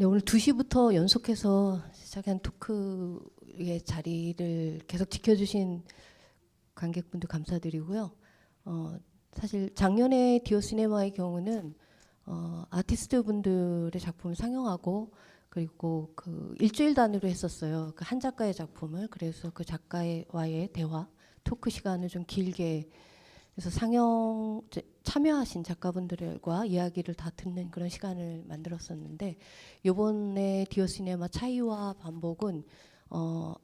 네, 오늘 2시부터 연속해서 시작한 토크의 자리를 계속 지켜주신 관객분들 감사드리고요. 사실 작년에 디오시네마의 경우는 아티스트 분들의 작품을 상영하고 그리고 그 일주일 단위로 했었어요. 그 한 작가의 작품을. 그래서 그 작가와의 대화, 토크 시간을 좀 길게 그래서 상영 참여하신 작가분들과 이야기를 다 듣는 그런 시간을 만들었었는데 이번에 디오시네마 차이와 반복은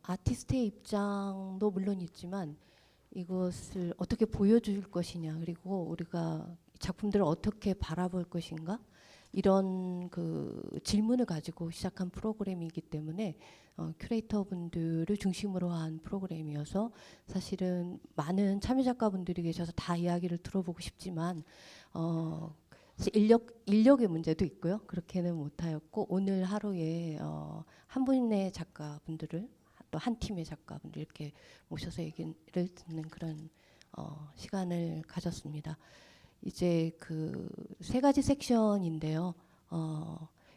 아티스트의 입장도 물론 있지만 이것을 어떻게 보여줄 것이냐 그리고 우리가 작품들을 어떻게 바라볼 것인가 이런 그 질문을 가지고 시작한 프로그램이기 때문에 큐레이터 분들을 중심으로 한 프로그램이어서 사실은 많은 참여 작가분들이 계셔서 다 이야기를 들어보고 싶지만 인력의 문제도 있고요. 그렇게는 못하였고 오늘 하루에 한 분의 작가분들을 또 한 팀의 작가분들 이렇게 모셔서 얘기를 듣는 그런 시간을 가졌습니다. 이제 그 세 가지 섹션인데요.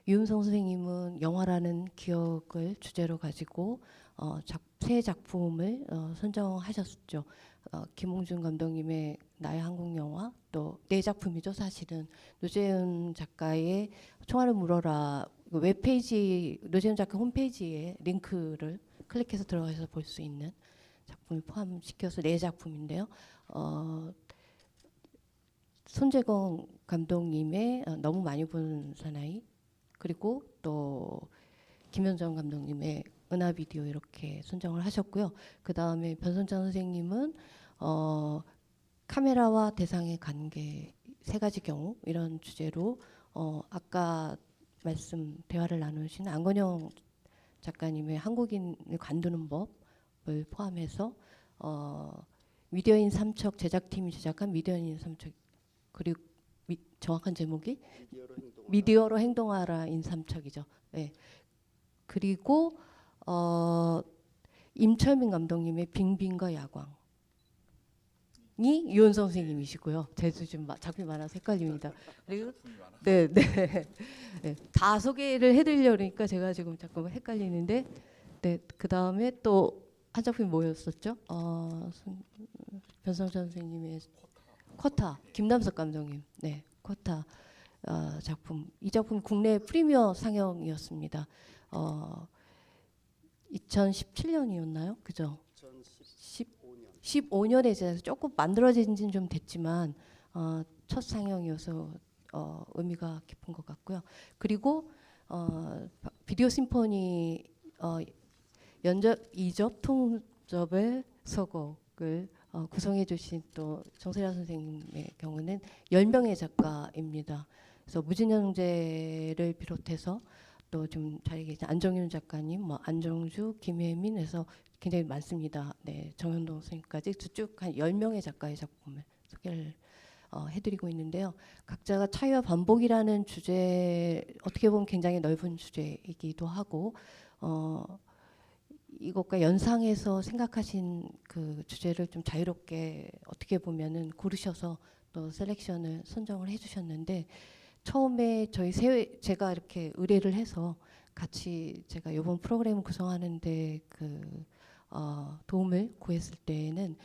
유은성 선생님은 영화라는 기억을 주제로 가지고 새 작품을 선정하셨죠. 김홍준 감독님의 나의 한국 영화 또 네 작품이죠. 사실은 노재훈 작가의 총알을 물어라 웹페이지 노재훈 작가 홈페이지에 링크를 클릭해서 들어가서 볼 수 있는 작품을 포함시켜서 네 작품인데요. 손재공 감독님의 너무 많이 본 사나이 그리고 또 김현정 감독님의 은하비디오 이렇게 선정을 하셨고요. 그 다음에 변선장 선생님은 카메라와 대상의 관계 세 가지 경우 이런 주제로 아까 대화를 나누신 안건영 작가님의 한국인을 관두는 법을 포함해서 미디어인 삼척 제작팀이 제작한 미디어인 삼척 그리고 정확한 제목이 미디어로 행동하라 인삼척이죠. 네. 그리고 임철민 감독님의 빙빙과 야광이 유은성 선생님이시고요. 제주 좀 작품이 많아서 헷갈립니다. 그리고 네. 다 소개를 해드리려니까 제가 지금 자꾸 헷갈리는데 네. 그 다음에 또 한 작품이 뭐였었죠? 변성찬 선생님의 쿼타 김남석 감독님 네 쿼타 작품 이 작품 국내 프리미어 상영이었습니다. 2017년이었나요? 그죠? 15년에 이제 조금 만들어진 지는 좀 됐지만 첫 상영이어서 의미가 깊은 것 같고요. 그리고 비디오 심포니 연접 2접 통접의 서곡을 구성해 주신 또 정세라 선생님의 경우는 10명의 작가입니다. 그래서 무진영제를 비롯해서 또 좀 자리에 계신 안정윤 작가님, 뭐 안정주, 김혜민 해서 굉장히 많습니다. 네, 정현동 선생님까지 쭉 한 10명의 작가의 작품을 소개를 해드리고 있는데요. 각자가 차이와 반복이라는 주제 어떻게 보면 굉장히 넓은 주제이기도 하고 이것과 연상해서 생각하신 그 주제를 좀 자유롭게 어떻게 보면은 고르셔서 또 셀렉션을 선정을 해주셨는데 처음에 제가 이렇게 의뢰를 해서 같이 제가 이번 프로그램을 구성하는데 그 도움을 구했을 때에는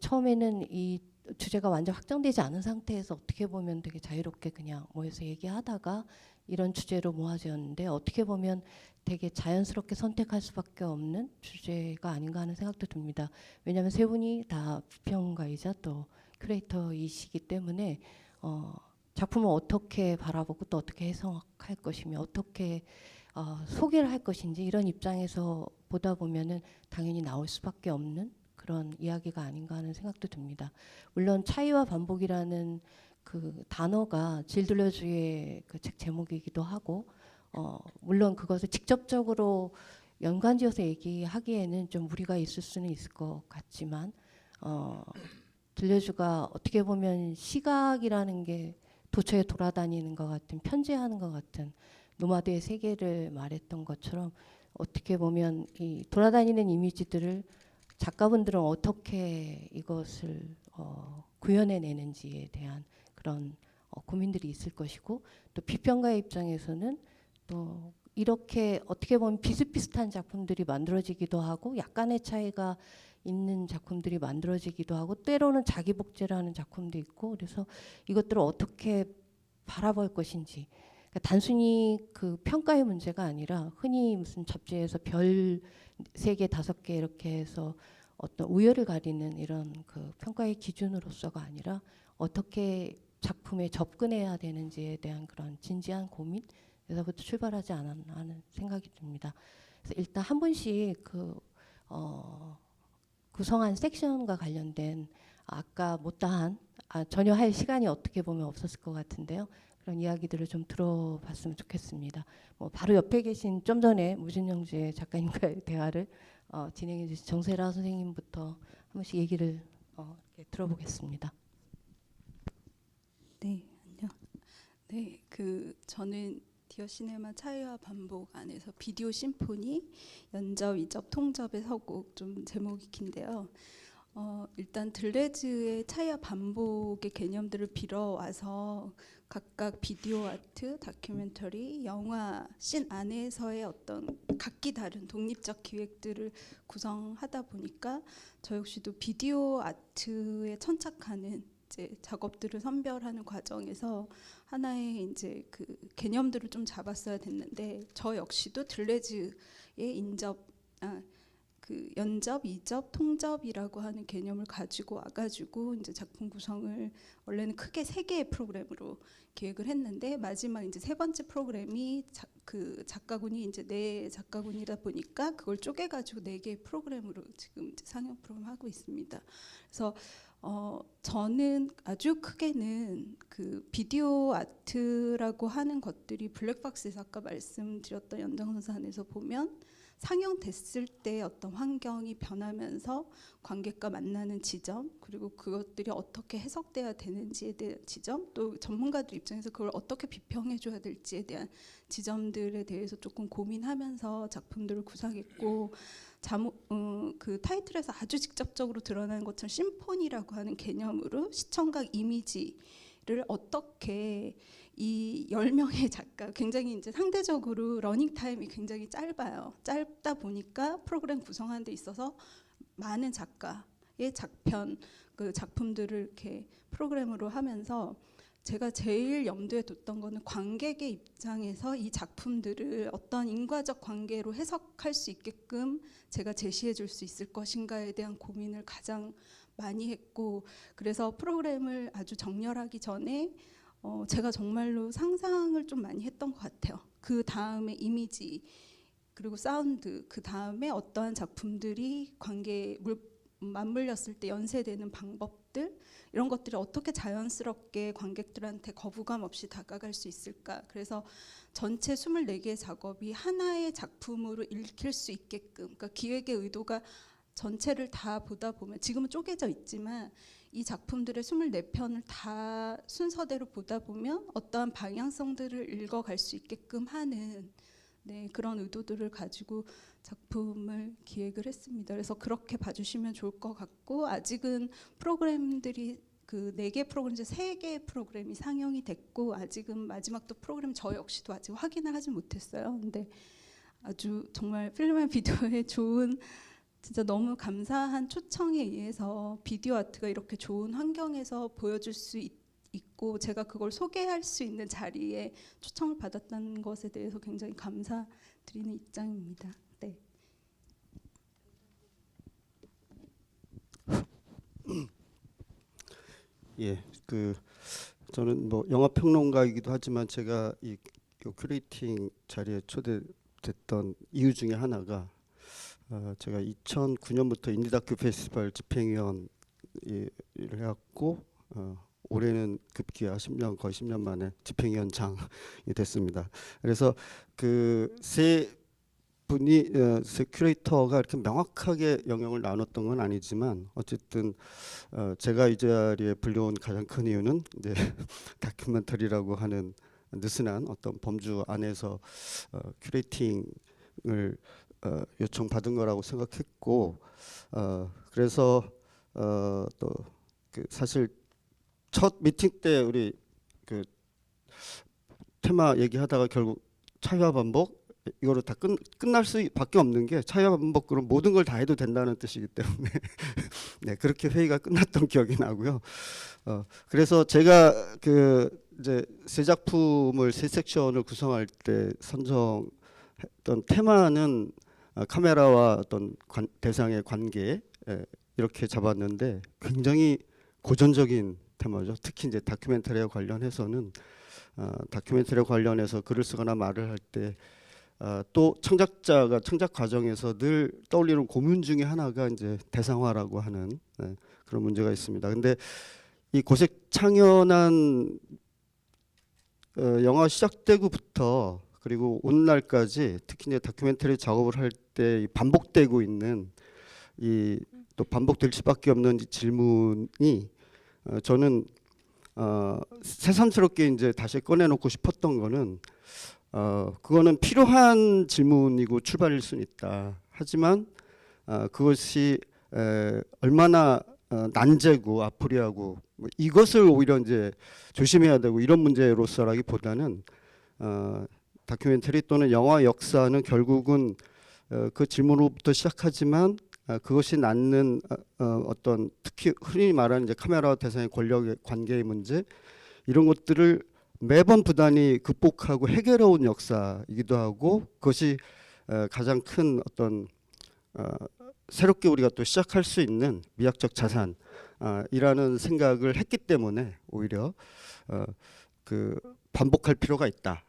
처음에는 이 주제가 완전 확정되지 않은 상태에서 어떻게 보면 되게 자유롭게 그냥 모여서 얘기하다가 이런 주제로 모아졌는데 어떻게 보면 되게 자연스럽게 선택할 수밖에 없는 주제가 아닌가 하는 생각도 듭니다. 왜냐하면 세 분이 다 비평가이자 또 큐레이터이시기 때문에 작품을 어떻게 바라보고 또 어떻게 해석할 것이며 어떻게 소개를 할 것인지 이런 입장에서 보다 보면은 당연히 나올 수밖에 없는 그런 이야기가 아닌가 하는 생각도 듭니다. 물론 차이와 반복이라는 그 단어가 질들려주의 그 책 제목이기도 하고 물론 그것을 직접적으로 연관지어서 얘기하기에는 좀 무리가 있을 수는 있을 것 같지만 들려주가 어떻게 보면 시각이라는 게 도처에 돌아다니는 것 같은 편지하는 것 같은 노마드의 세계를 말했던 것처럼 어떻게 보면 이 돌아다니는 이미지들을 작가분들은 어떻게 이것을 구현해내는지에 대한 그런 고민들이 있을 것이고 또 비평가의 입장에서는 또 이렇게 어떻게 보면 비슷비슷한 작품들이 만들어지기도 하고 약간의 차이가 있는 작품들이 만들어지기도 하고 때로는 자기 복제를 하는 작품도 있고 그래서 이것들을 어떻게 바라볼 것인지 그러니까 단순히 그 평가의 문제가 아니라 흔히 무슨 잡지에서 별 3개, 5개 이렇게 해서 어떤 우열을 가리는 이런 그 평가의 기준으로서가 아니라 어떻게 작품에 접근해야 되는지에 대한 그런 진지한 고민에서부터 출발하지 않았나 하는 생각이 듭니다. 그래서 일단 한 분씩 구성한 섹션과 관련된 아까 못다한 전혀 할 시간이 어떻게 보면 없었을 것 같은데요. 그런 이야기들을 좀 들어봤으면 좋겠습니다. 바로 옆에 계신 좀 전에 무진영재 작가님과의 대화를 진행해 주신 정세라 선생님부터 한 번씩 얘기를 이렇게 들어보겠습니다. 네, 안녕. 네, 저는 디어 시네마 차이와 반복 안에서 비디오 심포니, 연접, 이접, 통접의 서곡 좀 제목이 긴데요. 일단 들레즈의 차이와 반복의 개념들을 빌어와서 각각 비디오 아트, 다큐멘터리, 영화, 씬 안에서의 어떤 각기 다른 독립적 기획들을 구성하다 보니까 저 역시도 비디오 아트에 천착하는 이제 작업들을 선별하는 과정에서 하나의 이제 그 개념들을 좀 잡았어야 됐는데 저 역시도 들레즈의 연접, 이접, 통접이라고 하는 개념을 가지고 와가지고 이제 작품 구성을 원래는 크게 3개의 프로그램으로 기획을 했는데 마지막 이제 3번째 프로그램이 그 작가군이 이제 4작가군이다 보니까 그걸 쪼개가지고 4개의 프로그램으로 지금 이제 상영 프로그램 하고 있습니다. 그래서 저는 아주 크게는 그 비디오 아트라고 하는 것들이 블랙박스에서 아까 말씀드렸던 연장선상에서 보면 상영됐을 때 어떤 환경이 변하면서 관객과 만나는 지점 그리고 그것들이 어떻게 해석돼야 되는지에 대한 지점 또 전문가들 입장에서 그걸 어떻게 비평해 줘야 될지에 대한 지점들에 대해서 조금 고민하면서 작품들을 구상했고 그 타이틀에서 아주 직접적으로 드러나는 것처럼 심포니라고 하는 개념으로 시청각 이미지를 어떻게 이 10명의 작가 굉장히 이제 상대적으로 러닝 타임이 굉장히 짧아요. 짧다 보니까 프로그램 구성하는 데 있어서 많은 작가의 그 작품들을 이렇게 프로그램으로 하면서 제가 제일 염두에 뒀던 거는 관객의 입장에서 이 작품들을 어떤 인과적 관계로 해석할 수 있게끔 제가 제시해 줄 수 있을 것인가에 대한 고민을 가장 많이 했고 그래서 프로그램을 아주 정렬하기 전에 제가 정말로 상상을 좀 많이 했던 것 같아요. 그 다음에 이미지 그리고 사운드 그 다음에 어떠한 작품들이 관계에 맞물렸을 때 연쇄되는 방법들 이런 것들이 어떻게 자연스럽게 관객들한테 거부감 없이 다가갈 수 있을까. 그래서 전체 24개의 작업이 하나의 작품으로 읽힐 수 있게끔 그러니까 기획의 의도가 전체를 다 보다 보면 지금은 쪼개져 있지만 이 작품들의 24편을 다 순서대로 보다 보면 어떠한 방향성들을 읽어갈 수 있게끔 하는 그런 의도들을 가지고 작품을 기획을 했습니다. 그래서 그렇게 봐주시면 좋을 것 같고 아직은 프로그램들이 그 4개 프로그램 중 3개의 프로그램이 상영이 됐고 아직은 마지막 또 프로그램 저 역시도 아직 확인을 하지 못했어요. 근데 아주 정말 필름앤 비디오의 좋은 진짜 너무 감사한 초청에 의해서 비디오 아트가 이렇게 좋은 환경에서 보여줄 수 있고 제가 그걸 소개할 수 있는 자리에 초청을 받았다는 것에 대해서 굉장히 감사드리는 입장입니다. 네. 예, 저는 뭐 영화 평론가이기도 하지만 제가 이 큐레이팅 자리에 초대됐던 이유 중에 하나가 제가 2009년부터 인디 다큐 페스티벌 집행위원 일을 해왔고 올해는 급기야 10년 거의 10년 만에 집행위원장이 됐습니다. 그래서 그 세 분이 세 큐레이터가 이렇게 명확하게 영역을 나눴던 건 아니지만 어쨌든 제가 이 자리에 불려온 가장 큰 이유는 이제 다큐멘터리라고 하는 느슨한 어떤 범주 안에서 큐레이팅을 요청받은 거라고 생각했고 그래서 또 그 사실 첫 미팅 때 우리 그 테마 얘기하다가 결국 차이와 반복 이거로 다 끝날 수밖에 없는 게 차이와 반복으로 모든 걸 다 해도 된다는 뜻이기 때문에 네, 그렇게 회의가 끝났던 기억이 나고요. 그래서 제가 그 이제 세 작품을 세 섹션을 구성할 때 선정했던 테마는 카메라와 어떤 대상의 관계 이렇게 잡았는데 굉장히 고전적인 테마죠. 특히 이제 다큐멘터리와 관련해서는 다큐멘터리와 관련해서 글을 쓰거나 말을 할 때 또 창작자가 창작 과정에서 늘 떠올리는 고민 중에 하나가 이제 대상화라고 하는 그런 문제가 있습니다. 근데 이 고색 창연한 영화 시작되고부터 그리고 오늘날까지 특히 이제 다큐멘터리 작업을 할 때 반복되고 있는 이 또 반복될 수밖에 없는 이 질문이 저는 새삼스럽게 이제 다시 꺼내놓고 싶었던 거는 그거는 필요한 질문이고 출발일 수는 있다. 하지만 그것이 얼마나 난제고 아프리하고 뭐 이것을 오히려 이제 조심해야 되고 이런 문제로서라기보다는 다큐멘터리 또는 영화 역사는 결국은 그 질문으로부터 시작하지만 그것이 낳는 어떤 특히 흔히 말하는 이제 카메라와 대상의 권력의 관계의 문제 이런 것들을 매번 부단히 극복하고 해결해온 역사이기도 하고 그것이 가장 큰 어떤 새롭게 우리가 또 시작할 수 있는 미학적 자산이라는 생각을 했기 때문에 오히려 그 반복할 필요가 있다.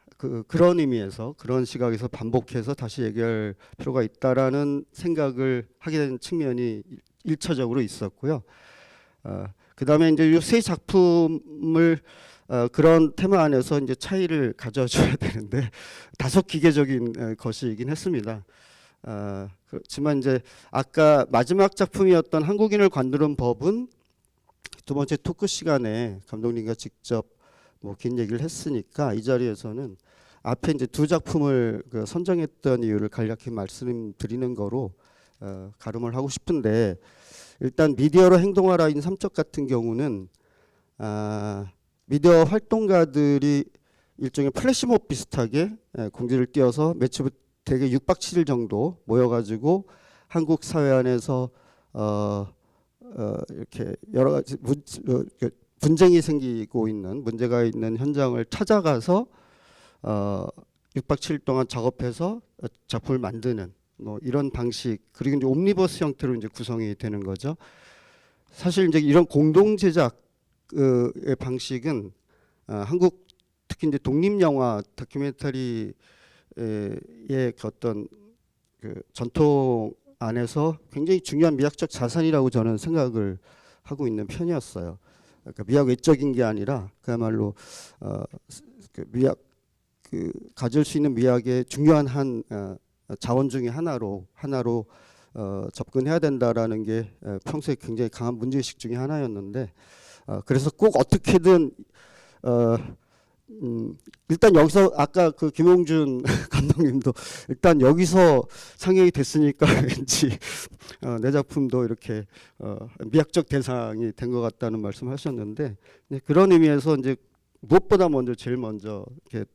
그런 의미에서 그런 시각에서 반복해서 다시 얘기할 필요가 있다라는 생각을 하게 된 측면이 일차적으로 있었고요. 그다음에 이제 이 세 작품을 그런 테마 안에서 이제 차이를 가져줘야 되는데 다소 기계적인 것이긴 했습니다. 그렇지만 이제 아까 마지막 작품이었던 한국인을 관두는 법은 두 번째 토크 시간에 감독님과 직접 뭐 긴 얘기를 했으니까 이 자리에서는 앞에 이제 두 작품을 선정했던 이유를 간략히 말씀드리는 거로 가름을 하고 싶은데 일단 미디어로 행동하라인 3척 같은 경우는 미디어 활동가들이 일종의 플래시몹 비슷하게 공지를 띄워서 매치부 대개 6박 7일 정도 모여가지고 한국 사회 안에서 이렇게 여러 가지 분쟁이 생기고 있는 문제가 있는 현장을 찾아가서 6박 7일 동안 작업해서 작품을 만드는 뭐 이런 방식 그리고 이제 옴니버스 형태로 이제 구성이 되는 거죠. 사실 이제 이런 공동 제작의 방식은 한국 특히 이제 독립 영화 다큐멘터리의 어떤 그 전통 안에서 굉장히 중요한 미학적 자산이라고 저는 생각을 하고 있는 편이었어요. 그러니까 미학 외적인 게 아니라 그야말로 그 미학 그 가질 수 있는 미학의 중요한 한 자원 중의 하나로 접근해야 된다라는 게 평소에 굉장히 강한 문제의식 중에 하나였는데 그래서 꼭 어떻게든 일단 여기서 아까 그 김용준 감독님도 일단 여기서 상영이 됐으니까 왠지 내 작품도 이렇게 미학적 대상이 된 것 같다는 말씀하셨는데 그런 의미에서 이제 무엇보다 먼저 제일 먼저 이렇게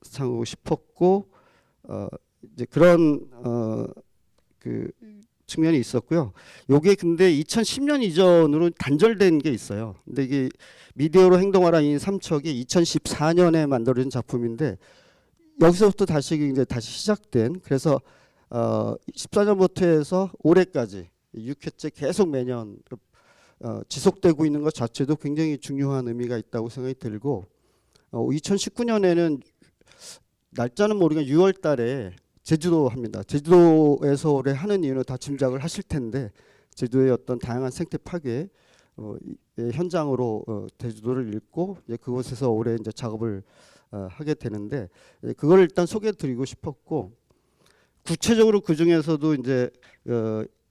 상하고 싶었고 이제 그런 그 측면이 있었고요. 요게 근데 2010년 이전으로 단절된 게 있어요. 근데 이게 미디어로 행동하라인 3척이 2014년에 만들어진 작품인데 여기서부터 다시 시작된 그래서 14년부터 해서 올해까지 6회째 계속 매년 지속되고 있는 것 자체도 굉장히 중요한 의미가 있다고 생각이 들고 2019년에는 날짜는 모르겠 6월 달에 제주도 합니다. 제주도에서 올해 하는 이유는 다 짐작을 하실 텐데 제주도의 어떤 다양한 생태 파괴 현장으로 제주도를 읽고 이제 그곳에서 올해 이제 작업을 하게 되는데 그걸 일단 소개드리고 싶었고 구체적으로 그 중에서도 이제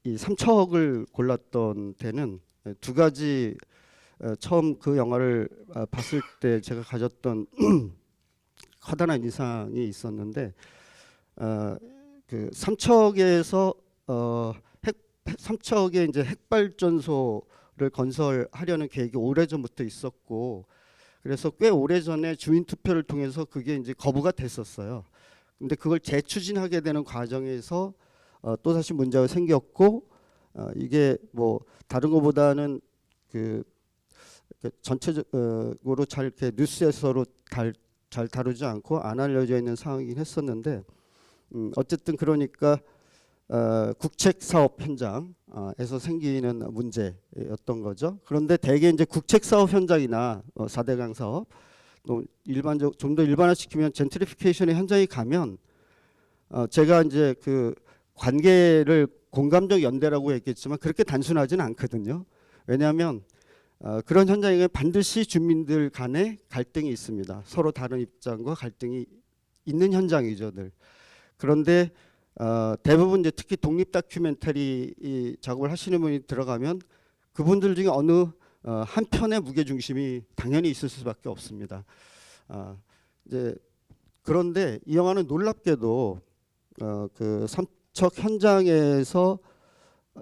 이 3척을 골랐던 데는 두 가지 처음 그 영화를 봤을 때 제가 가졌던 커다란 인상이 있었는데 그 삼척에서 삼척에 이제 핵발전소를 건설하려는 계획이 오래전부터 있었고 그래서 꽤 오래전에 주민 투표를 통해서 그게 이제 거부가 됐었어요. 근데 그걸 재추진하게 되는 과정에서 또 다시 문제가 생겼고 이게 뭐 다른 것보다는 그 전체적으로 잘 이렇게 뉴스에서로 잘 다루지 않고 안 알려져 있는 상황이긴 했었는데 어쨌든 그러니까 국책 사업 현장에서 생기는 문제였던 거죠. 그런데 대개 이제 국책 사업 현장이나 4대강 사업 또 일반적 좀 더 일반화시키면 젠트리피케이션의 현장에 가면 제가 이제 그 관계를 공감적 연대라고 했겠지만 그렇게 단순하지는 않거든요. 왜냐하면 그런 현장에 반드시 주민들 간에 갈등이 있습니다. 서로 다른 입장과 갈등이 있는 현장이죠, 늘. 그런데 대부분 이제 특히 독립 다큐멘터리 이 작업을 하시는 분이 들어가면 그분들 중에 어느 한 편의 무게 중심이 당연히 있을 수밖에 없습니다. 이제 그런데 이 영화는 놀랍게도 그 삼척 현장에서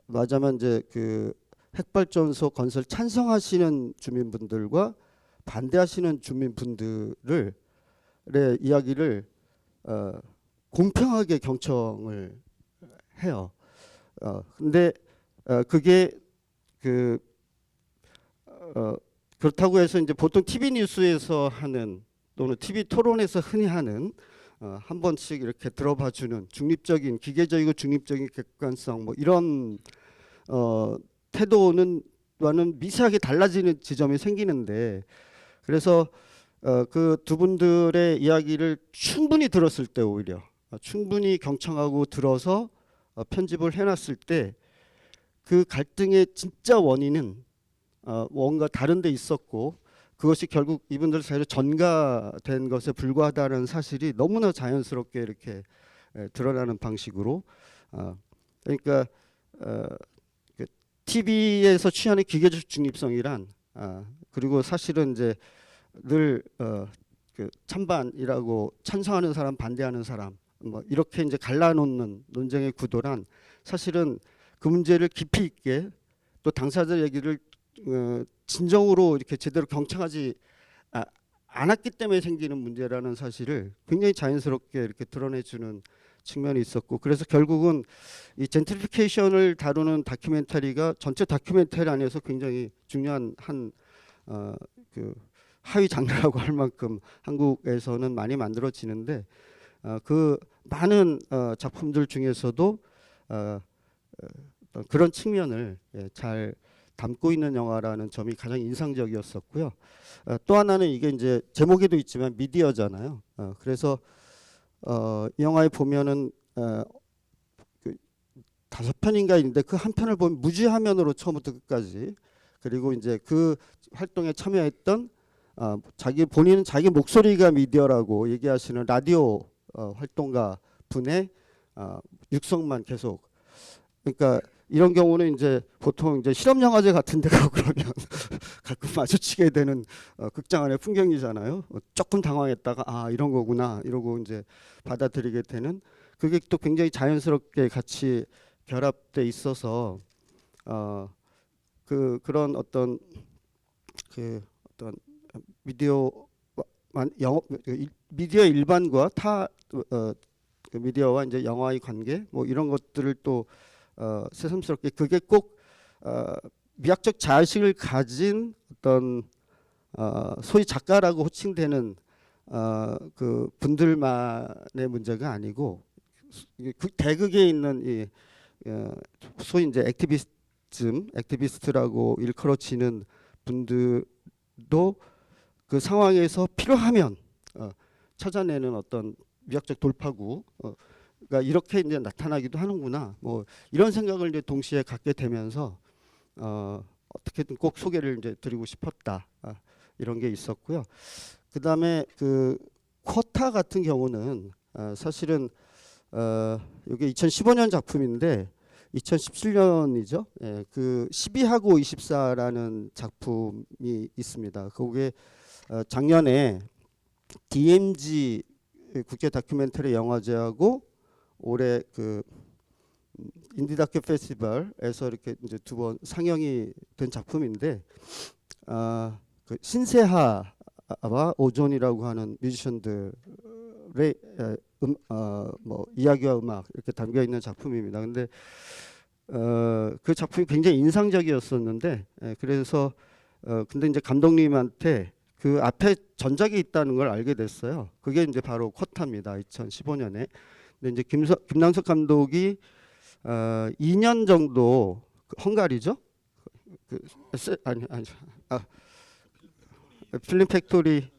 말하자면 이제 그 핵발전소 건설 찬성하시는 주민분들과 반대하시는 주민분들의 이야기를 공평하게 경청을 해요. 근데 그게 그렇다고 해서 이제 보통 TV 뉴스에서 하는 또는 TV 토론에서 흔히 하는 한 번씩 이렇게 들어봐주는 중립적인 기계적이고 중립적인 객관성 뭐 이런 태도는와는 미세하게 달라지는 지점이 생기는데 그래서 그 두 분들의 이야기를 충분히 들었을 때 오히려 충분히 경청하고 들어서 편집을 해놨을 때 그 갈등의 진짜 원인은 뭔가 다른 데 있었고 그것이 결국 이분들 사이로 전가된 것에 불과하다는 사실이 너무나 자연스럽게 이렇게 드러나는 방식으로 그러니까 TV에서 취하는 기계적 중립성이란 그리고 사실은 이제 늘 그 찬반이라고 찬성하는 사람 반대하는 사람 뭐 이렇게 이제 갈라놓는 논쟁의 구도란 사실은 그 문제를 깊이 있게 또 당사자 얘기를 진정으로 이렇게 제대로 경청하지 않았기 때문에 생기는 문제라는 사실을 굉장히 자연스럽게 이렇게 드러내주는 측면이 있었고 그래서 결국은 이 젠트리피케이션을 다루는 다큐멘터리가 전체 다큐멘터리 안에서 굉장히 중요한 한 그 하위 장르라고 할 만큼 한국에서는 많이 만들어지는데 그 많은 작품들 중에서도 그런 측면을 잘 담고 있는 영화라는 점이 가장 인상적이었었고요. 또 하나는 이게 이제 제목에도 있지만 미디어잖아요. 그래서 이 영화에 보면은 그 5편인가 있는데 그 한 편을 보면 무지화면으로 처음부터 끝까지 그리고 이제 그 활동에 참여했던 본인은 자기 목소리가 미디어라고 얘기하시는 라디오 활동가 분의 육성만 계속 그러니까 이런 경우는 이제 보통 이제 실험 영화제 같은 데 가고 그러면 가끔 마주치게 되는 극장 안의 풍경이잖아요. 조금 당황했다가 이런 거구나 이러고 이제 받아들이게 되는 그게 또 굉장히 자연스럽게 같이 결합돼 있어서 그런 어떤 미디어 일반과 타 미디어와 이제 영화의 관계 뭐 이런 것들을 또 새삼스럽게 그게 꼭 미학적 자의식을 가진 어떤 소위 작가라고 호칭되는 그 분들만의 문제가 아니고 그 대극에 있는 이 소위 이제 액티비스트라고 일컬어지는 분들도 그 상황에서 필요하면 찾아내는 어떤 미학적 돌파구가 이렇게 이제 나타나기도 하는구나. 뭐 이런 생각을 이제 동시에 갖게 되면서 어떻게든 꼭 소개를 이제 드리고 싶었다. 이런 게 있었고요. 그다음에 그 쿼타 같은 경우는 사실은 이게 2015년 작품인데 2017년이죠. 예, 그 12하고 24라는 작품이 있습니다. 거기에 작년에 DMZ 국제 다큐멘터리 영화제하고 올해 그 인디 다큐 페스티벌에서 이렇게 이제 2번 상영이 된 작품인데 그 신세하와 오존이라고 하는 뮤지션들의 뭐 이야기와 음악 이렇게 담겨 있는 작품입니다. 근데 그 작품이 굉장히 인상적이었었는데 그래서 근데 이제 감독님한테 그 앞에 전작이 있다는 걸 알게 됐어요. 그게 이제 바로 쿼타입니다. 2015년에. 근데 이제 김남석 감독이 2년 정도 헝가리죠? 필름 팩토리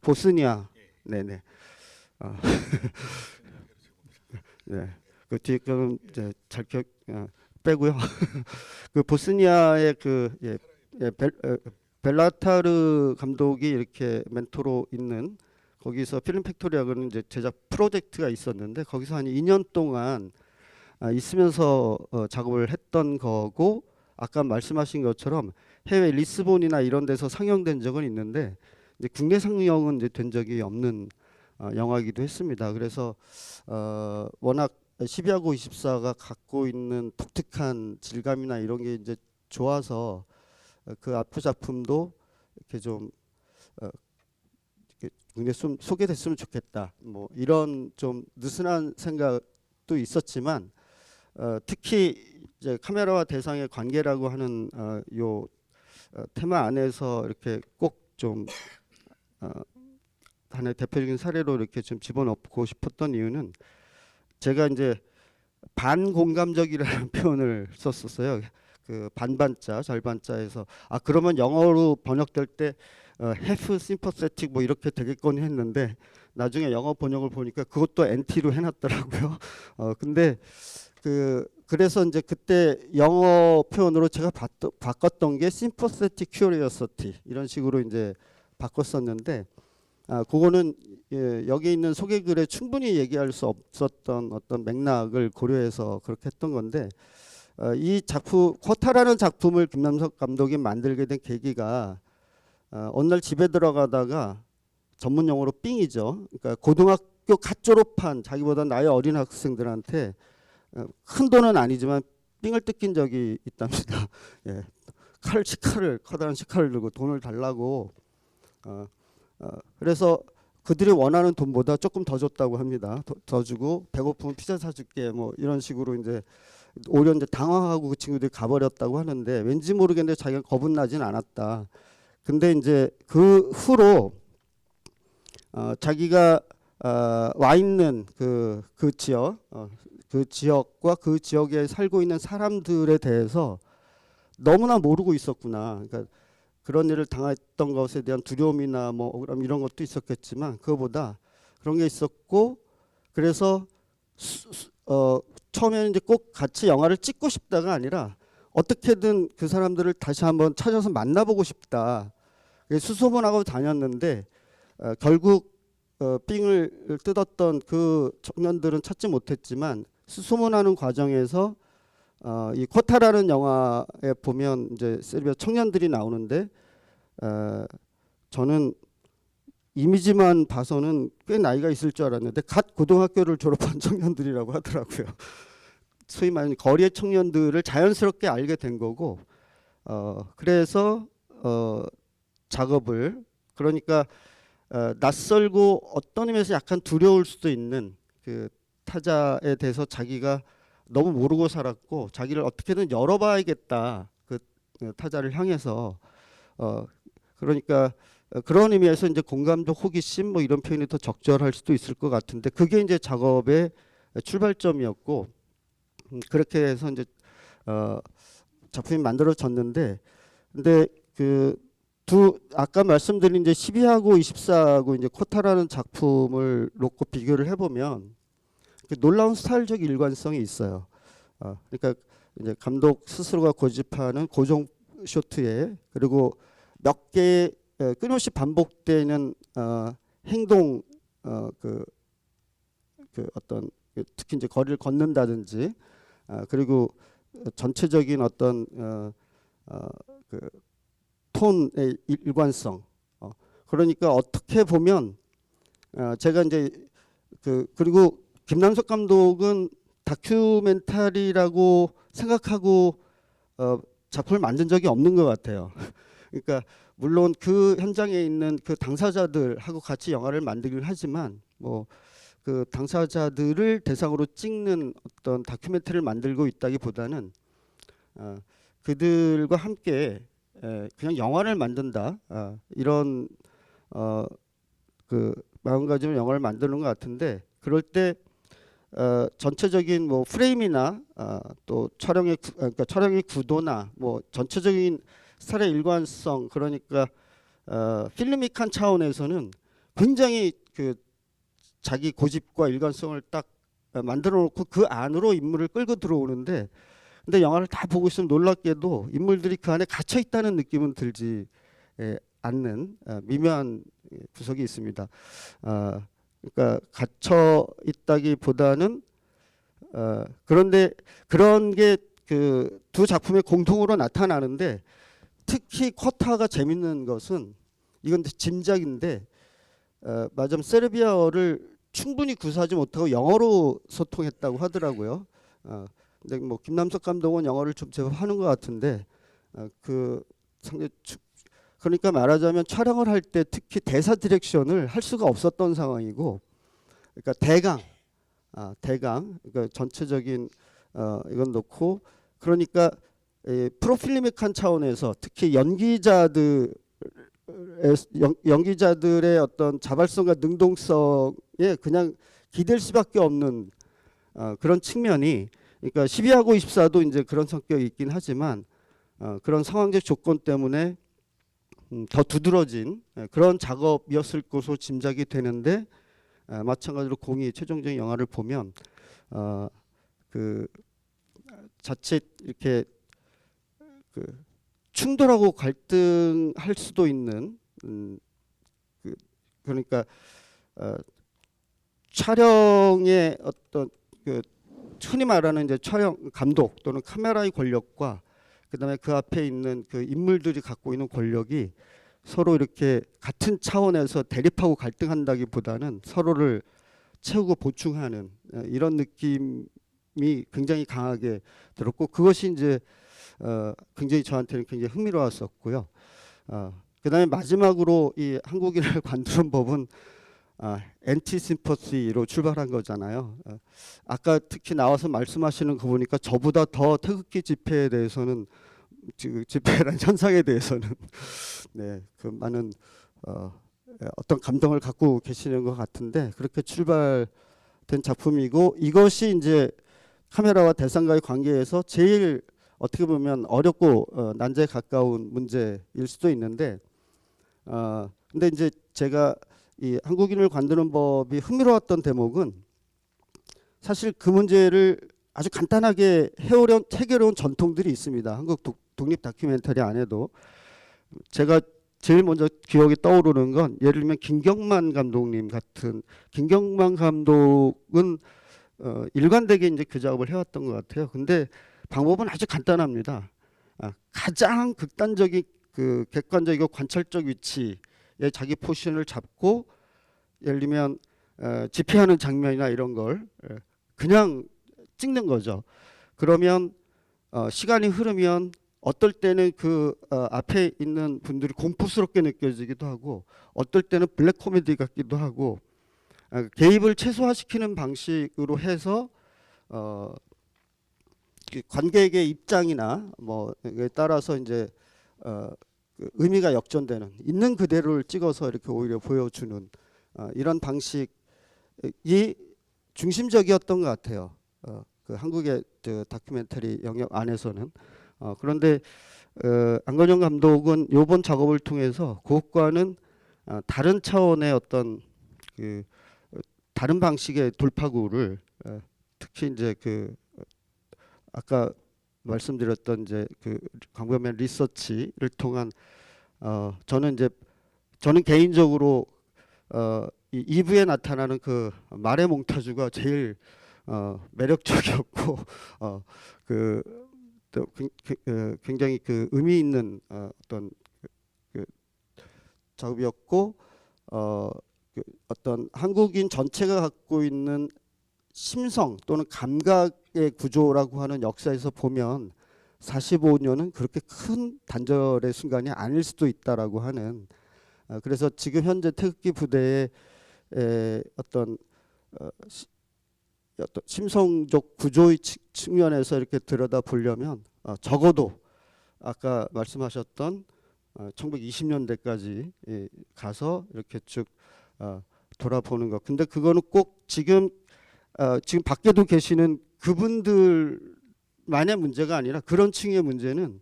보스니아. 네네. 네. 그 뒤에 거는 이제 잘 기억 빼고요. 그 보스니아의 벨라타르 감독이 이렇게 멘토로 있는 거기서 필름 팩토리하고는 이제 제작 프로젝트가 있었는데 거기서 한 2년 동안 있으면서 작업을 했던 거고 아까 말씀하신 것처럼 해외 리스본이나 이런 데서 상영된 적은 있는데 이제 국내 상영은 이제 된 적이 없는 영화이기도 했습니다. 그래서 워낙 12하고 24가 갖고 있는 독특한 질감이나 이런 게 이제 좋아서 그 앞부 작품도 이렇게 좀 국내 좀 소개됐으면 좋겠다. 뭐 이런 좀 느슨한 생각도 있었지만 특히 이제 카메라와 대상의 관계라고 하는 요 테마 안에서 이렇게 꼭 좀 하나의 대표적인 사례로 이렇게 좀 집어넣고 싶었던 이유는 제가 이제 반공감적이라는 표현을 썼었어요. 그 반반자, 절반자에서 그러면 영어로 번역될 때 half sympathetic 뭐 이렇게 되겠거니 했는데 나중에 영어 번역을 보니까 그것도 NT로 해놨더라고요. 근데 그래서 이제 그때 영어 표현으로 제가 바꿨던 게 sympathetic curiosity 이런 식으로 이제 바꿨었는데 그거는 여기 있는 소개글에 충분히 얘기할 수 없었던 어떤 맥락을 고려해서 그렇게 했던 건데 이 작품 쿼타라는 작품을 김남석 감독이 만들게 된 계기가 어느 날 집에 들어가다가 전문 용어로 삥이죠. 그러니까 고등학교 갓 졸업한 자기보다 나이 어린 학생들한테 큰 돈은 아니지만 삥을 뜯긴 적이 있답니다. 예. 커다란 식칼을 들고 돈을 달라고 그래서 그들이 원하는 돈보다 조금 더 줬다고 합니다. 더 주고 배고프면 피자 사줄게 뭐 이런 식으로 이제 오히려 이제 당황하고 그 친구들이 가버렸다고 하는데 왠지 모르겠는데 자기가 겁은 나진 않았다. 근데 이제 그 후로 자기가 와 있는 그 지역, 그 지역과 그 지역에 살고 있는 사람들에 대해서 너무나 모르고 있었구나. 그러니까 그런 일을 당했던 것에 대한 두려움이나 뭐 억울함 이런 것도 있었겠지만 그거보다 그런 게 있었고 그래서 처음에는 이제 꼭 같이 영화를 찍고 싶다가 아니라 어떻게든 그 사람들을 다시 한번 찾아서 만나보고 싶다. 수소문하고 다녔는데 결국 삥을 뜯었던 그 청년들은 찾지 못했지만 수소문하는 과정에서 이 쿼타라는 영화에 보면 이제 세르비아 청년들이 나오는데 저는 이미지만 봐서는 꽤 나이가 있을 줄 알았는데 갓 고등학교를 졸업한 청년들이라고 하더라고요. 소위 말하는 거리의 청년들을 자연스럽게 알게 된 거고 그래서 작업을 그러니까 낯설고 어떤 의미에서 약간 두려울 수도 있는 그 타자에 대해서 자기가 너무 모르고 살았고 자기를 어떻게든 열어봐야겠다 그 타자를 향해서 그러니까 그런 의미에서 이제 공감적 호기심 뭐 이런 표현이 더 적절할 수도 있을 것 같은데 그게 이제 작업의 출발점이었고 그렇게 해서 이제 작품이 만들어졌는데 근데 그 아까 말씀드린 이제 12하고 24하고 이제 쿼타라는 작품을 놓고 비교를 해보면 놀라운 스타일적 일관성이 있어요. 그러니까 이제 감독 스스로가 고집하는 고정 쇼트에 그리고 몇 개의 끊임없이 반복되는 행동 그 어떤 특히 이제 거리를 걷는다든지 그리고 전체적인 어떤 그 톤의 일관성 그러니까 어떻게 보면 제가 이제 그리고 김남석 감독은 다큐멘터리라고 생각하고 작품을 만든 적이 없는 것 같아요. 그러니까 물론 그 현장에 있는 그 당사자들하고 같이 영화를 만들긴 하지만 뭐 그 당사자들을 대상으로 찍는 어떤 다큐멘터리를 만들고 있다기보다는 그들과 함께 그냥 영화를 만든다 이런 그 마음가짐으로 영화를 만드는 것 같은데 그럴 때 전체적인 뭐 프레임이나 또 그러니까 촬영의 구도나 뭐 전체적인 스타일의 일관성 그러니까 필미컬한 차원에서는 굉장히 그 자기 고집과 일관성을 딱 만들어 놓고 그 안으로 인물을 끌고 들어오는데 근데 영화를 다 보고 있으면 놀랍게도 인물들이 그 안에 갇혀 있다는 느낌은 들지 않는 미묘한 구석이 있습니다. 그러니까 갇혀 있다기보다는 그런데 그런 게 그 두 작품의 공통으로 나타나는데 특히 쿼타가 재밌는 것은 이건 짐작인데 맞으면 세르비아어를 충분히 구사하지 못하고 영어로 소통했다고 하더라고요. 근데 뭐 김남석 감독은 영어를 좀 제법 하는 것 같은데 그 상당히 그러니까 말하자면 촬영을 할 때 특히 대사 디렉션을 할 수가 없었던 상황이고, 그러니까 대강 그러니까 전체적인 이건 놓고 그러니까 프로필리믹한 차원에서 특히 연기자들의 어떤 자발성과 능동성에 그냥 기댈 수밖에 없는 그런 측면이 그러니까 12하고 24도 이제 그런 성격이 있긴 하지만 그런 상황적 조건 때문에 더 두드러진 그런 작업이었을 것으로 짐작이 되는데 마찬가지로 공이 최종적인 영화를 보면 그 자칫 이렇게 그 충돌하고 갈등할 수도 있는 그러니까 촬영의 어떤 그 흔히 말하는 이제 촬영 감독 또는 카메라의 권력과 그다음에 그 앞에 있는 그 인물들이 갖고 있는 권력이 서로 이렇게 같은 차원에서 대립하고 갈등한다기보다는 서로를 채우고 보충하는 이런 느낌이 굉장히 강하게 들었고 그것이 이제 굉장히 저한테는 굉장히 흥미로웠었고요. 그다음에 마지막으로 이 한국인을 관두는 법은 엔티 심퍼시로 출발한 거잖아요. 아까 특히 나와서 말씀하시는 거 보니까 저보다 더 태극기 집회에 대해서는 집회란 현상에 대해서는 네, 그 많은 어떤 감동을 갖고 계시는 것 같은데 그렇게 출발된 작품이고 이것이 이제 카메라와 대상과의 관계에서 제일 어떻게 보면 어렵고 난제에 가까운 문제일 수도 있는데 근데 이제 제가 이 한국인을 관두는 법이 흥미로웠던 대목은 사실 그 문제를 아주 간단하게 해결해온 전통들이 있습니다. 한국 독립 다큐멘터리 안에도 제가 제일 먼저 기억이 떠오르는 건 예를 들면 김경만 감독님 같은 김경만 감독은 일관되게 이제 그 작업을 해왔던 것 같아요. 근데 방법은 아주 간단합니다. 가장 극단적인 그 객관적이고 관찰적 위치에 자기 포지션을 잡고 예를 들면 집회하는 장면이나 이런 걸 그냥 찍는 거죠. 그러면 시간이 흐르면 어떨 때는 그 앞에 있는 분들이 공포스럽게 느껴지기도 하고 어떨 때는 블랙 코미디 같기도 하고 개입을 최소화시키는 방식으로 해서 관객의 입장이나 뭐에 따라서 이제 그 의미가 역전되는 있는 그대로를 찍어서 이렇게 오히려 보여주는 이런 방식이 중심적이었던 것 같아요. 그 한국의 그 다큐멘터리 영역 안에서는 그런데 안건영 감독은 이번 작업을 통해서 그것과는 다른 차원의 어떤 그 다른 방식의 돌파구를 특히 이제 그 아까 말씀드렸던 이제 그 광범위한 리서치를 통한 저는 개인적으로 이 2부에 나타나는 그 말의 몽타주가 제일 매력적이었고 또 굉장히 그 의미 있는 어떤 그 작업이었고 어떤 한국인 전체가 갖고 있는 심성 또는 감각의 구조라고 하는 역사에서 보면 45년은 그렇게 큰 단절의 순간이 아닐 수도 있다라고 하는 그래서 지금 현재 태극기 부대의 어떤 어떤 심성적 구조의 측면에서 이렇게 들여다 보려면 적어도 아까 말씀하셨던 1920년대까지 가서 이렇게 쭉 돌아보는 것. 근데 그거는 꼭 지금 밖에도 계시는 그분들만의 문제가 아니라 그런 층의 문제는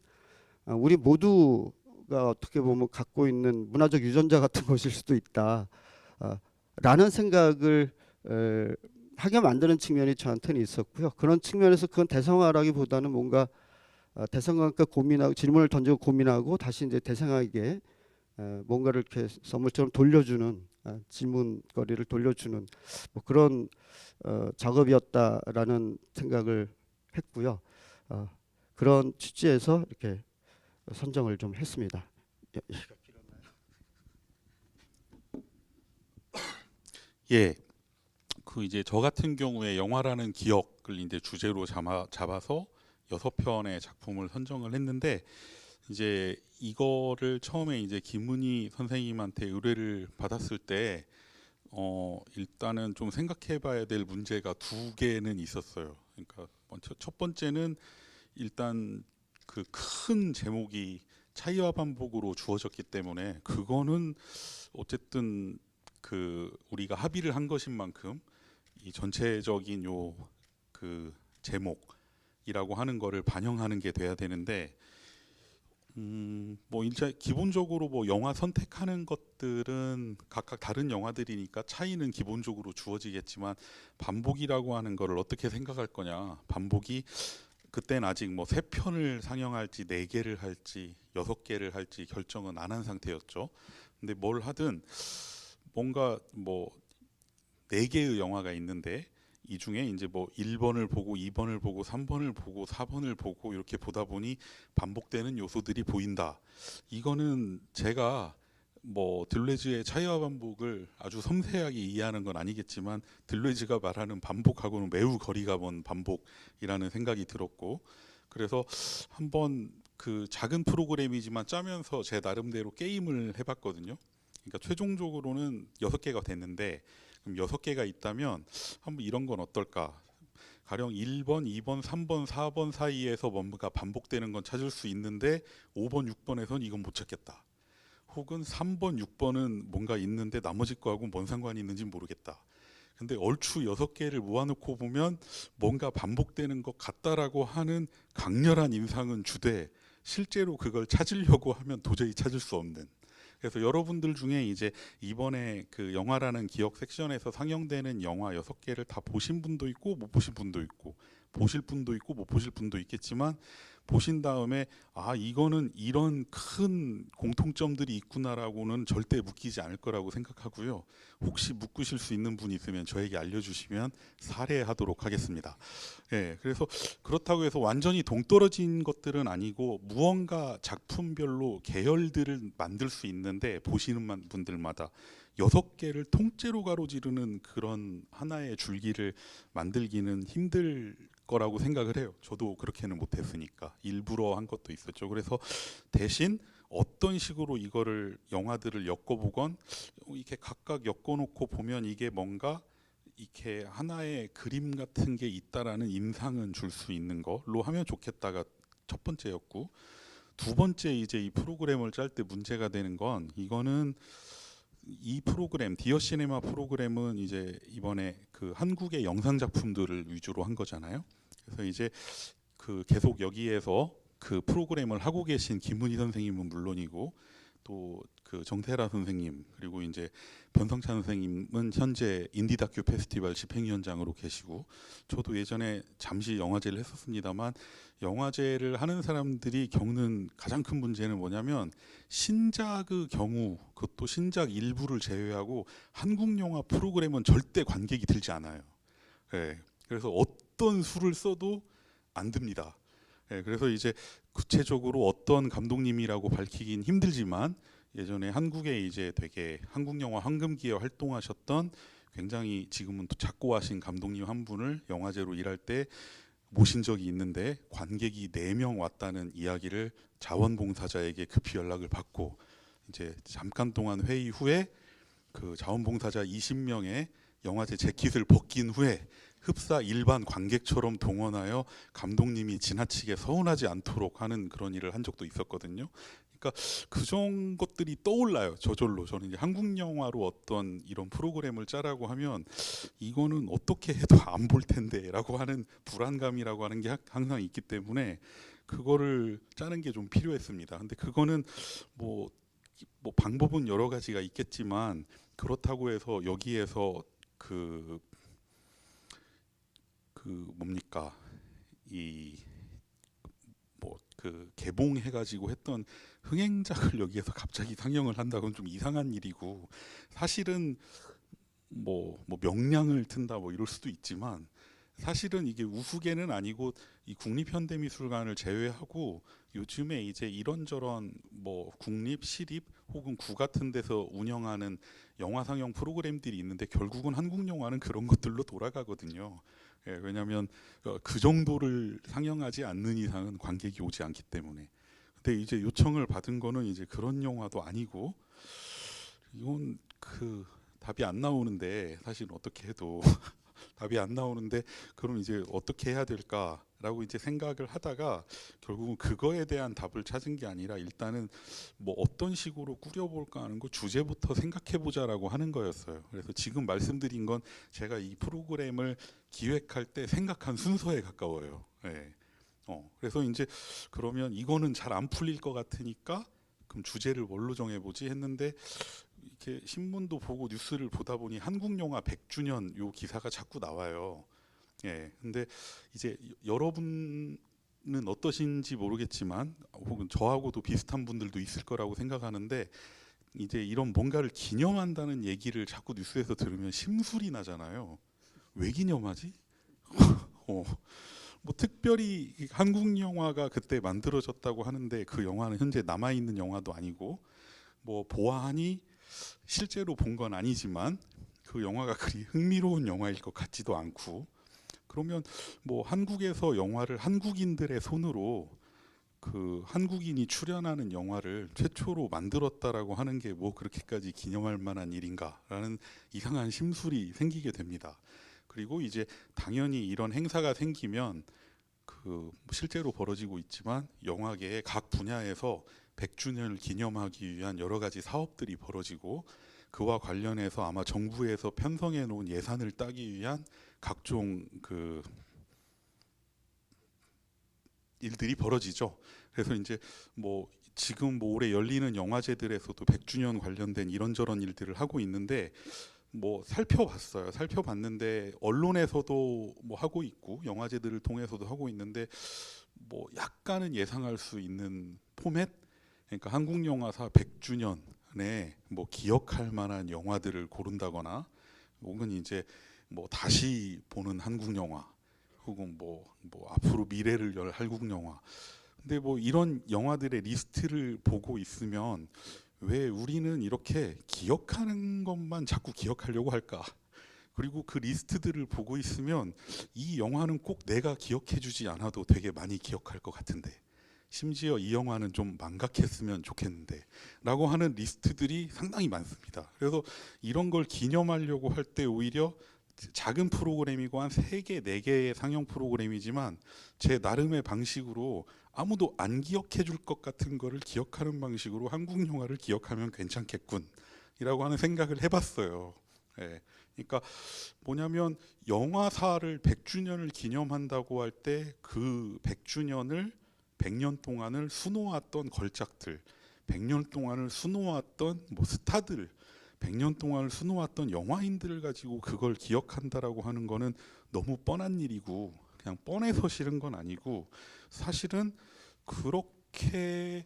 우리 모두가 어떻게 보면 갖고 있는 문화적 유전자 같은 것일 수도 있다. 라는 생각을 하게 만드는 측면이 저한테는 있었고요. 그런 측면에서 그건 대성화라기보다는 뭔가 대성화니까 고민하고 질문을 던지고 고민하고 다시 이제 대상에게 뭔가를 이렇게 선물처럼 돌려주는 질문거리를 돌려주는 뭐 그런 작업이었다라는 생각을 했고요. 그런 취지에서 이렇게 선정을 좀 했습니다. 예, 그 이제 저 같은 경우에 영화라는 기억을 이제 주제로 잡아서 6편의 작품을 선정을 했는데 이제 이거를 처음에 이제 김은희 선생님한테 의뢰를 받았을 때 일단은 좀 생각해봐야 될 문제가 2개는 있었어요. 그러니까 먼저 첫 번째는 일단 그 큰 제목이 차이와 반복으로 주어졌기 때문에 그거는 어쨌든 그 우리가 합의를 한 것인 만큼 이 전체적인 요 그 제목이라고 하는 거를 반영하는 게 돼야 되는데 뭐 이제 기본적으로 뭐 영화 선택하는 것들은 각각 다른 영화들이니까 차이는 기본적으로 주어지겠지만 반복이라고 하는 거를 어떻게 생각할 거냐. 반복이 그때는 아직 뭐 3편을 상영할지 4개를 할지 6개를 할지 결정은 안 한 상태였죠. 근데 뭘 하든 뭔가 뭐 4개의 영화가 있는데 이 중에 이제 뭐 1번을 보고 2번을 보고 3번을 보고 4번을 보고 이렇게 보다 보니 반복되는 요소들이 보인다. 이거는 제가 뭐 들레즈의 차이와 반복을 아주 섬세하게 이해하는 건 아니겠지만 들레즈가 말하는 반복하고는 매우 거리가 먼 반복이라는 생각이 들었고 그래서 한번 그 작은 프로그램이지만 짜면서 제 나름대로 게임을 해봤거든요. 그러니까 최종적으로는 6개가 됐는데 그럼 6개가 있다면 한번 이런 건 어떨까? 가령 1번, 2번, 3번, 4번 사이에서 뭔가 반복되는 건 찾을 수 있는데 5번, 6번에선 이건 못 찾겠다. 혹은 3번, 6번은 뭔가 있는데 나머지 거하고 뭔 상관이 있는지 모르겠다. 근데 얼추 6개를 모아놓고 보면 뭔가 반복되는 것 같다라고 하는 강렬한 인상은 주되 실제로 그걸 찾으려고 하면 도저히 찾을 수 없는. 그래서 여러분들 중에 이제 이번에 그 영화라는 기억 섹션에서 상영되는 영화 6개를 다 보신 분도 있고 못 보신 분도 있고 보실 분도 있고 못 보실 분도 있겠지만 보신 다음에 아 이거는 이런 큰 공통점들이 있구나라고는 절대 묶이지 않을 거라고 생각하고요. 혹시 묶으실 수 있는 분이 있으면 저에게 알려주시면 사례하도록 하겠습니다. 예, 그래서 그렇다고 해서 완전히 동떨어진 것들은 아니고 무언가 작품별로 계열들을 만들 수 있는데 보시는 분들마다 6개를 통째로 가로지르는 그런 하나의 줄기를 만들기는 힘들 거라고 생각을 해요. 저도 그렇게는 못했으니까 일부러 한 것도 있었죠. 그래서 대신 어떤 식으로 이거를 영화들을 엮어보건 이렇게 각각 엮어놓고 보면 이게 뭔가 이렇게 하나의 그림 같은 게 있다라는 인상은 줄 수 있는 걸로 하면 좋겠다가 첫 번째였고 두 번째 이제 이 프로그램을 짤 때 문제가 되는 건 이거는 이 프로그램 디어 시네마 프로그램은 이제 이번에 그 한국의 영상 작품들을 위주로 한 거잖아요. 그래서 이제 그 계속 여기에서 그 프로그램을 하고 계신 김은희 선생님은 물론이고 또 그 정태라 선생님 그리고 이제 변성찬 선생님은 현재 인디 다큐 페스티벌 집행위원장으로 계시고 저도 예전에 잠시 영화제를 했었습니다만 영화제를 하는 사람들이 겪는 가장 큰 문제는 뭐냐면 신작의 경우 그것도 신작 일부를 제외하고 한국 영화 프로그램은 절대 관객이 들지 않아요. 예, 그래서 어떤 수를 써도 안 듭니다. 예, 그래서 이제 구체적으로 어떤 감독님이라고 밝히긴 힘들지만 예전에 한국에 이제 되게 한국 영화 황금기에 활동하셨던 굉장히 지금은 또 작고하신 감독님 한 분을 영화제로 일할 때 모신 적이 있는데 관객이 4명 왔다는 이야기를 자원봉사자에게 급히 연락을 받고 이제 잠깐 동안 회의 후에 그 자원봉사자 20명의 영화제 재킷을 벗긴 후에 흡사 일반 관객처럼 동원하여 감독님이 지나치게 서운하지 않도록 하는 그런 일을 한 적도 있었거든요. 그러니까 그런 것들이 떠올라요. 저절로. 저는 이제 한국 영화로 어떤 이런 프로그램을 짜라고 하면 이거는 어떻게 해도 안 볼 텐데라고 하는 불안감이라고 하는 게 항상 있기 때문에 그거를 짜는 게 좀 필요했습니다. 근데 그거는 뭐 방법은 여러 가지가 있겠지만 그렇다고 해서 여기에서 그 뭡니까 이 뭐 그 개봉해가지고 했던 흥행작을 여기에서 갑자기 상영을 한다고는 좀 이상한 일이고 사실은 뭐 명량을 튼다 뭐 이럴 수도 있지만 사실은 이게 우스개는 아니고 이 국립현대미술관을 제외하고 요즘에 이제 이런저런 뭐 국립, 시립 혹은 구 같은 데서 운영하는 영화 상영 프로그램들이 있는데 결국은 한국 영화는 그런 것들로 돌아가거든요. 예, 왜냐하면 그 정도를 상영하지 않는 이상은 관객이 오지 않기 때문에. 근데 이제 요청을 받은 거는 이제 그런 영화도 아니고 이건 그 답이 안 나오는데 사실 어떻게 해도 답이 안 나오는데 그럼 이제 어떻게 해야 될까라고 이제 생각을 하다가 결국은 그거에 대한 답을 찾은 게 아니라 일단은 뭐 어떤 식으로 꾸려볼까 하는 거 주제부터 생각해보자라고 하는 거였어요. 그래서 지금 말씀드린 건 제가 이 프로그램을 기획할 때 생각한 순서에 가까워요. 예. 그래서 이제 그러면 이거는 잘 안 풀릴 것 같으니까 그럼 주제를 뭘로 정해보지 했는데 이렇게 신문도 보고 뉴스를 보다 보니 한국 영화 100주년 요 기사가 자꾸 나와요. 예. 근데 이제 여러분은 어떠신지 모르겠지만 혹은 저하고도 비슷한 분들도 있을 거라고 생각하는데 이제 이런 뭔가를 기념한다는 얘기를 자꾸 뉴스에서 들으면 심술이 나잖아요. 왜 기념하지? 뭐 특별히 한국 영화가 그때 만들어졌다고 하는데 그 영화는 현재 남아 있는 영화도 아니고 뭐 보아하니 실제로 본 건 아니지만 그 영화가 그리 흥미로운 영화일 것 같지도 않고 그러면 뭐 한국에서 영화를 한국인들의 손으로 그 한국인이 출연하는 영화를 최초로 만들었다라고 하는 게 뭐 그렇게까지 기념할 만한 일인가라는 이상한 심술이 생기게 됩니다. 그리고 이제 당연히 이런 행사가 생기면 그 실제로 벌어지고 있지만 영화계의 각 분야에서 100주년을 기념하기 위한 여러 가지 사업들이 벌어지고 그와 관련해서 아마 정부에서 편성해 놓은 예산을 따기 위한 각종 그 일들이 벌어지죠. 그래서 이제 뭐 지금 뭐 올해 열리는 영화제들에서도 100주년 관련된 이런저런 일들을 하고 있는데 뭐 살펴봤어요. 살펴봤는데 언론에서도 뭐 하고 있고 영화제들을 통해서도 하고 있는데 뭐 약간은 예상할 수 있는 포맷. 그러니까 한국 영화사 100주년에 뭐 기억할 만한 영화들을 고른다거나 혹은 이제 뭐 다시 보는 한국 영화 혹은 뭐 앞으로 미래를 열 한국 영화. 근데 뭐 이런 영화들의 리스트를 보고 있으면 왜 우리는 이렇게 기억하는 것만 자꾸 기억하려고 할까? 그리고 그 리스트들을 보고 있으면 이 영화는 꼭 내가 기억해주지 않아도 되게 많이 기억할 것 같은데 심지어 이 영화는 좀 망각했으면 좋겠는데 라고 하는 리스트들이 상당히 많습니다. 그래서 이런 걸 기념하려고 할 때 오히려 작은 프로그램이고 한 3개, 4개의 상영 프로그램이지만 제 나름의 방식으로 아무도 안 기억해 줄 것 같은 거를 기억하는 방식으로 한국 영화를 기억하면 괜찮겠군 이라고 하는 생각을 해봤어요. 예. 그러니까 뭐냐면 영화사를 100주년을 기념한다고 할 때 그 100주년을 100년 동안을 수놓았던 걸작들 100년 동안을 수놓았던 뭐 스타들 100년 동안을 수놓았던 영화인들을 가지고 그걸 기억한다라고 하는 거는 너무 뻔한 일이고 그냥 뻔해서 싫은 건 아니고 사실은 그렇게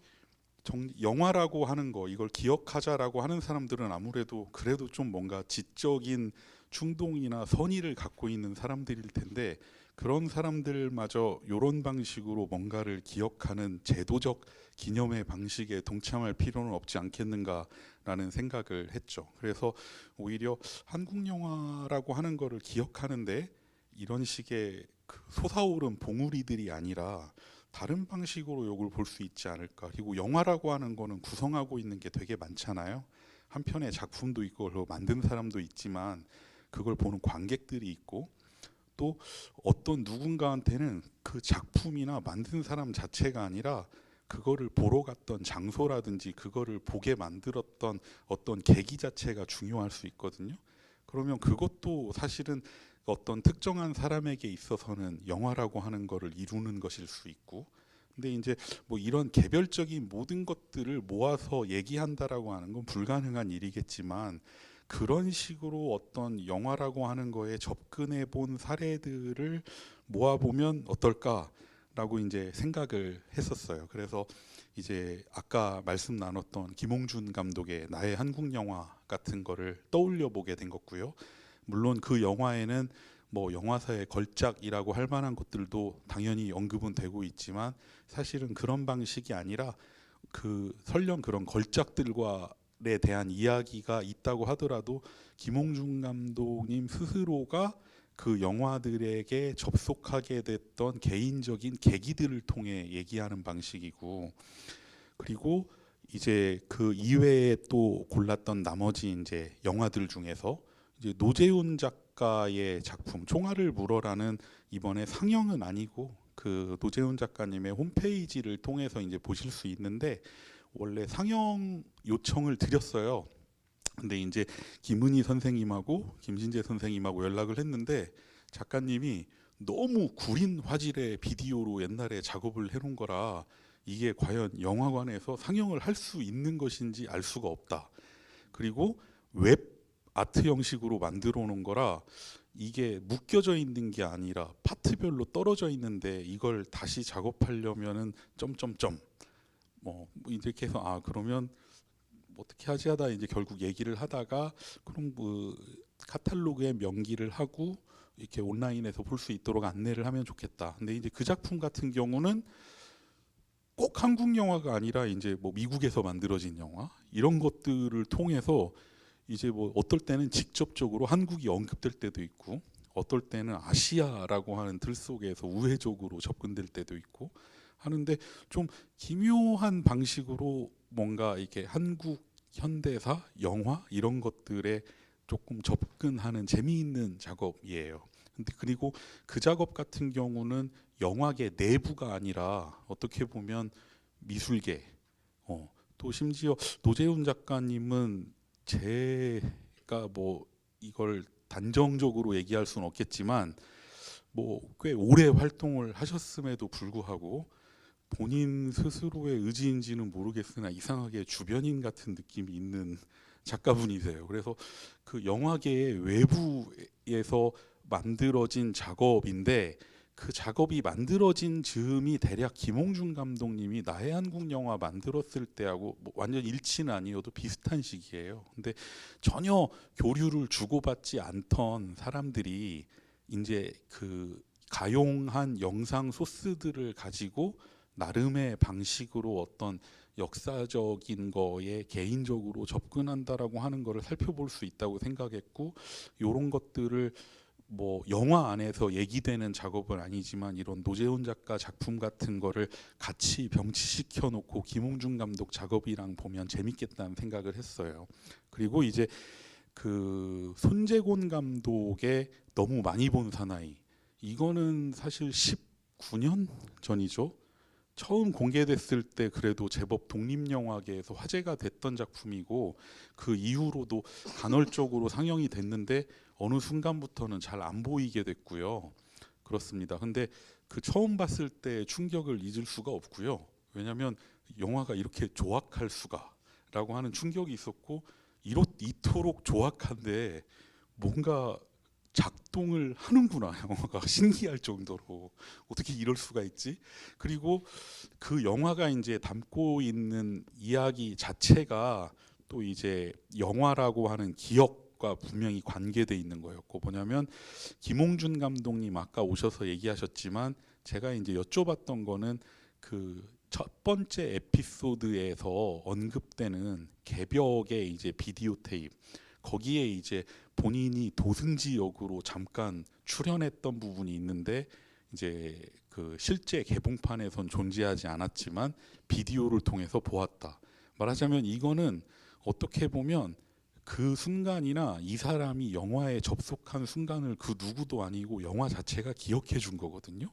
영화라고 하는 거 이걸 기억하자라고 하는 사람들은 아무래도 그래도 좀 뭔가 지적인 충동이나 선의를 갖고 있는 사람들일 텐데 그런 사람들마저 이런 방식으로 뭔가를 기억하는 제도적 기념의 방식에 동참할 필요는 없지 않겠는가라는 생각을 했죠. 그래서 오히려 한국 영화라고 하는 거를 기억하는데 이런 식의 그 솟아오른 봉우리들이 아니라 다른 방식으로 이걸 볼 수 있지 않을까. 그리고 영화라고 하는 거는 구성하고 있는 게 되게 많잖아요. 한 편의 작품도 있고 그걸 만든 사람도 있지만 그걸 보는 관객들이 있고 또 어떤 누군가한테는 그 작품이나 만든 사람 자체가 아니라 그거를 보러 갔던 장소라든지 그거를 보게 만들었던 어떤 계기 자체가 중요할 수 있거든요. 그러면 그것도 사실은 어떤 특정한 사람에게 있어서는 영화라고 하는 거를 이루는 것일 수 있고, 근데 이제 뭐 이런 개별적인 모든 것들을 모아서 얘기한다라고 하는 건 불가능한 일이겠지만 그런 식으로 어떤 영화라고 하는 거에 접근해 본 사례들을 모아보면 어떨까라고 이제 생각을 했었어요. 그래서 이제 아까 말씀 나눴던 김홍준 감독의 나의 한국 영화 같은 거를 떠올려 보게 된 거고요. 물론 그 영화에는 뭐 영화사의 걸작이라고 할 만한 것들도 당연히 언급은 되고 있지만 사실은 그런 방식이 아니라 그 설령 그런 걸작들과에 대한 이야기가 있다고 하더라도 김홍준 감독님 스스로가 그 영화들에게 접속하게 됐던 개인적인 계기들을 통해 얘기하는 방식이고, 그리고 이제 그 이외에 또 골랐던 나머지 이제 영화들 중에서 이제 노재훈 작가의 작품 총알을 물어라는 이번에 상영은 아니고 그 노재훈 작가님의 홈페이지를 통해서 이제 보실 수 있는데 원래 상영 요청을 드렸어요. 근데 이제 김은희 선생님하고 김신재 선생님하고 연락을 했는데 작가님이 너무 구린 화질의 비디오로 옛날에 작업을 해놓은 거라 이게 과연 영화관에서 상영을 할 수 있는 것인지 알 수가 없다. 그리고 웹 아트 형식으로 만들어 놓은 거라 이게 묶여져 있는 게 아니라 파트별로 떨어져 있는데 이걸 다시 작업하려면은 점점점 뭐 이렇게 해서 아 그러면 어떻게 하지 하다 이제 결국 얘기를 하다가 그럼 뭐 카탈로그에 명기를 하고 이렇게 온라인에서 볼 수 있도록 안내를 하면 좋겠다. 근데 이제 그 작품 같은 경우는 꼭 한국 영화가 아니라 이제 뭐 미국에서 만들어진 영화 이런 것들을 통해서 이제 뭐 어떨 때는 직접적으로 한국이 언급될 때도 있고 어떨 때는 아시아라고 하는 틀 속에서 우회적으로 접근될 때도 있고 하는데 좀 기묘한 방식으로 뭔가 이렇게 한국 현대사 영화 이런 것들에 조금 접근하는 재미있는 작업이에요. 근데 그리고 그 작업 같은 경우는 영화계 내부가 아니라 어떻게 보면 미술계 또 심지어 노재훈 작가님은 제가 뭐 이걸 단정적으로 얘기할 수는 없겠지만 뭐 꽤 오래 활동을 하셨음에도 불구하고 본인 스스로의 의지인지는 모르겠으나 이상하게 주변인 같은 느낌이 있는 작가분이세요. 그래서 그 영화계의 외부에서 만들어진 작업인데 그 작업이 만들어진 즈음이 대략 김홍준 감독님이 나의 한국 영화 만들었을 때하고 뭐 완전 일치는 아니어도 비슷한 시기예요. 근데 전혀 교류를 주고받지 않던 사람들이 이제 그 가용한 영상 소스들을 가지고 나름의 방식으로 어떤 역사적인 거에 개인적으로 접근한다라고 하는 거를 살펴볼 수 있다고 생각했고 이런 것들을 뭐 영화 안에서 얘기되는 작업은 아니지만 이런 노재훈 작가 작품 같은 거를 같이 병치시켜 놓고 김홍준 감독 작업이랑 보면 재밌겠다는 생각을 했어요. 그리고 이제 그 손재곤 감독의 너무 많이 본 사나이 이거는 사실 19년 전이죠. 처음 공개됐을 때 그래도 제법 독립영화계에서 화제가 됐던 작품이고 그 이후로도 간헐적으로 상영이 됐는데 어느 순간부터는 잘 안 보이게 됐고요. 그렇습니다. 근데 그 처음 봤을 때 충격을 잊을 수가 없고요. 왜냐하면 영화가 이렇게 조악할 수가라고 하는 충격이 있었고 이토록 조악한데 뭔가 작동을 하는구나 영화가 신기할 정도로 어떻게 이럴 수가 있지? 그리고 그 영화가 이제 담고 있는 이야기 자체가 또 이제 영화라고 하는 기억과 분명히 관계돼 있는 거였고 뭐냐면 김홍준 감독님 아까 오셔서 얘기하셨지만 제가 이제 여쭤봤던 거는 그 첫 번째 에피소드에서 언급되는 개벽의 이제 비디오 테이프 거기에 이제 본인이 도승지 역으로 잠깐 출연했던 부분이 있는데 이제 그 실제 개봉판에선 존재하지 않았지만 비디오를 통해서 보았다. 말하자면 이거는 어떻게 보면 그 순간이나 이 사람이 영화에 접속한 순간을 그 누구도 아니고 영화 자체가 기억해 준 거거든요.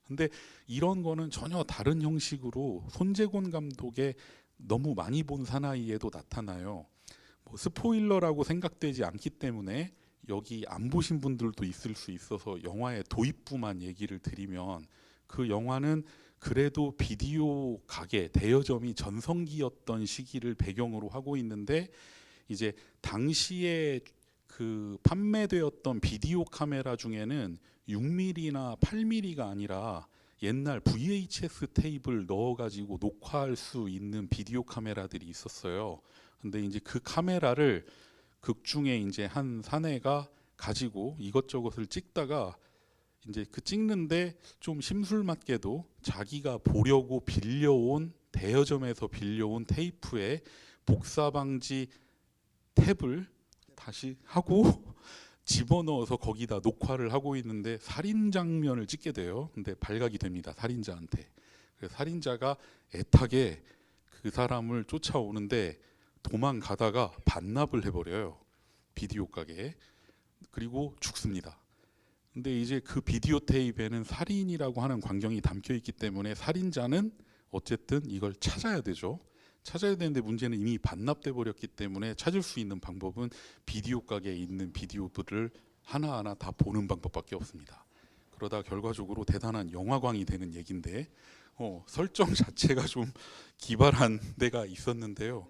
근데 이런 거는 전혀 다른 형식으로 손재곤 감독의 너무 많이 본 사나이에도 나타나요. 뭐 스포일러라고 생각되지 않기 때문에 여기 안 보신 분들도 있을 수 있어서 영화의 도입부만 얘기를 드리면, 그 영화는 그래도 비디오 가게 대여점이 전성기였던 시기를 배경으로 하고 있는데, 이제 당시에 그 판매되었던 비디오 카메라 중에는 6mm나 8mm가 아니라 옛날 VHS 테이프를 넣어가지고 녹화할 수 있는 비디오 카메라들이 있었어요. 근데 이제 그 카메라를 극 중에 이제 한 사내가 가지고 이것저것을 찍다가 이제 그 찍는데 좀 심술맞게도 자기가 보려고 빌려온, 대여점에서 빌려온 테이프에 복사방지 탭을 다시 하고 집어넣어서 거기다 녹화를 하고 있는데 살인 장면을 찍게 돼요. 근데 발각이 됩니다, 살인자한테. 그래서 살인자가 애타게 그 사람을 쫓아오는데 도망가다가 반납을 해버려요, 비디오 가게에. 그리고 죽습니다. 근데 이제 그 비디오 테이프에는 살인이라고 하는 광경이 담겨 있기 때문에 살인자는 어쨌든 이걸 찾아야 되죠. 찾아야 되는데 문제는 이미 반납돼 버렸기 때문에 찾을 수 있는 방법은 비디오 가게에 있는 비디오들을 하나하나 다 보는 방법밖에 없습니다. 그러다 결과적으로 대단한 영화광이 되는 얘기인데, 설정 자체가 좀 기발한 데가 있었는데요.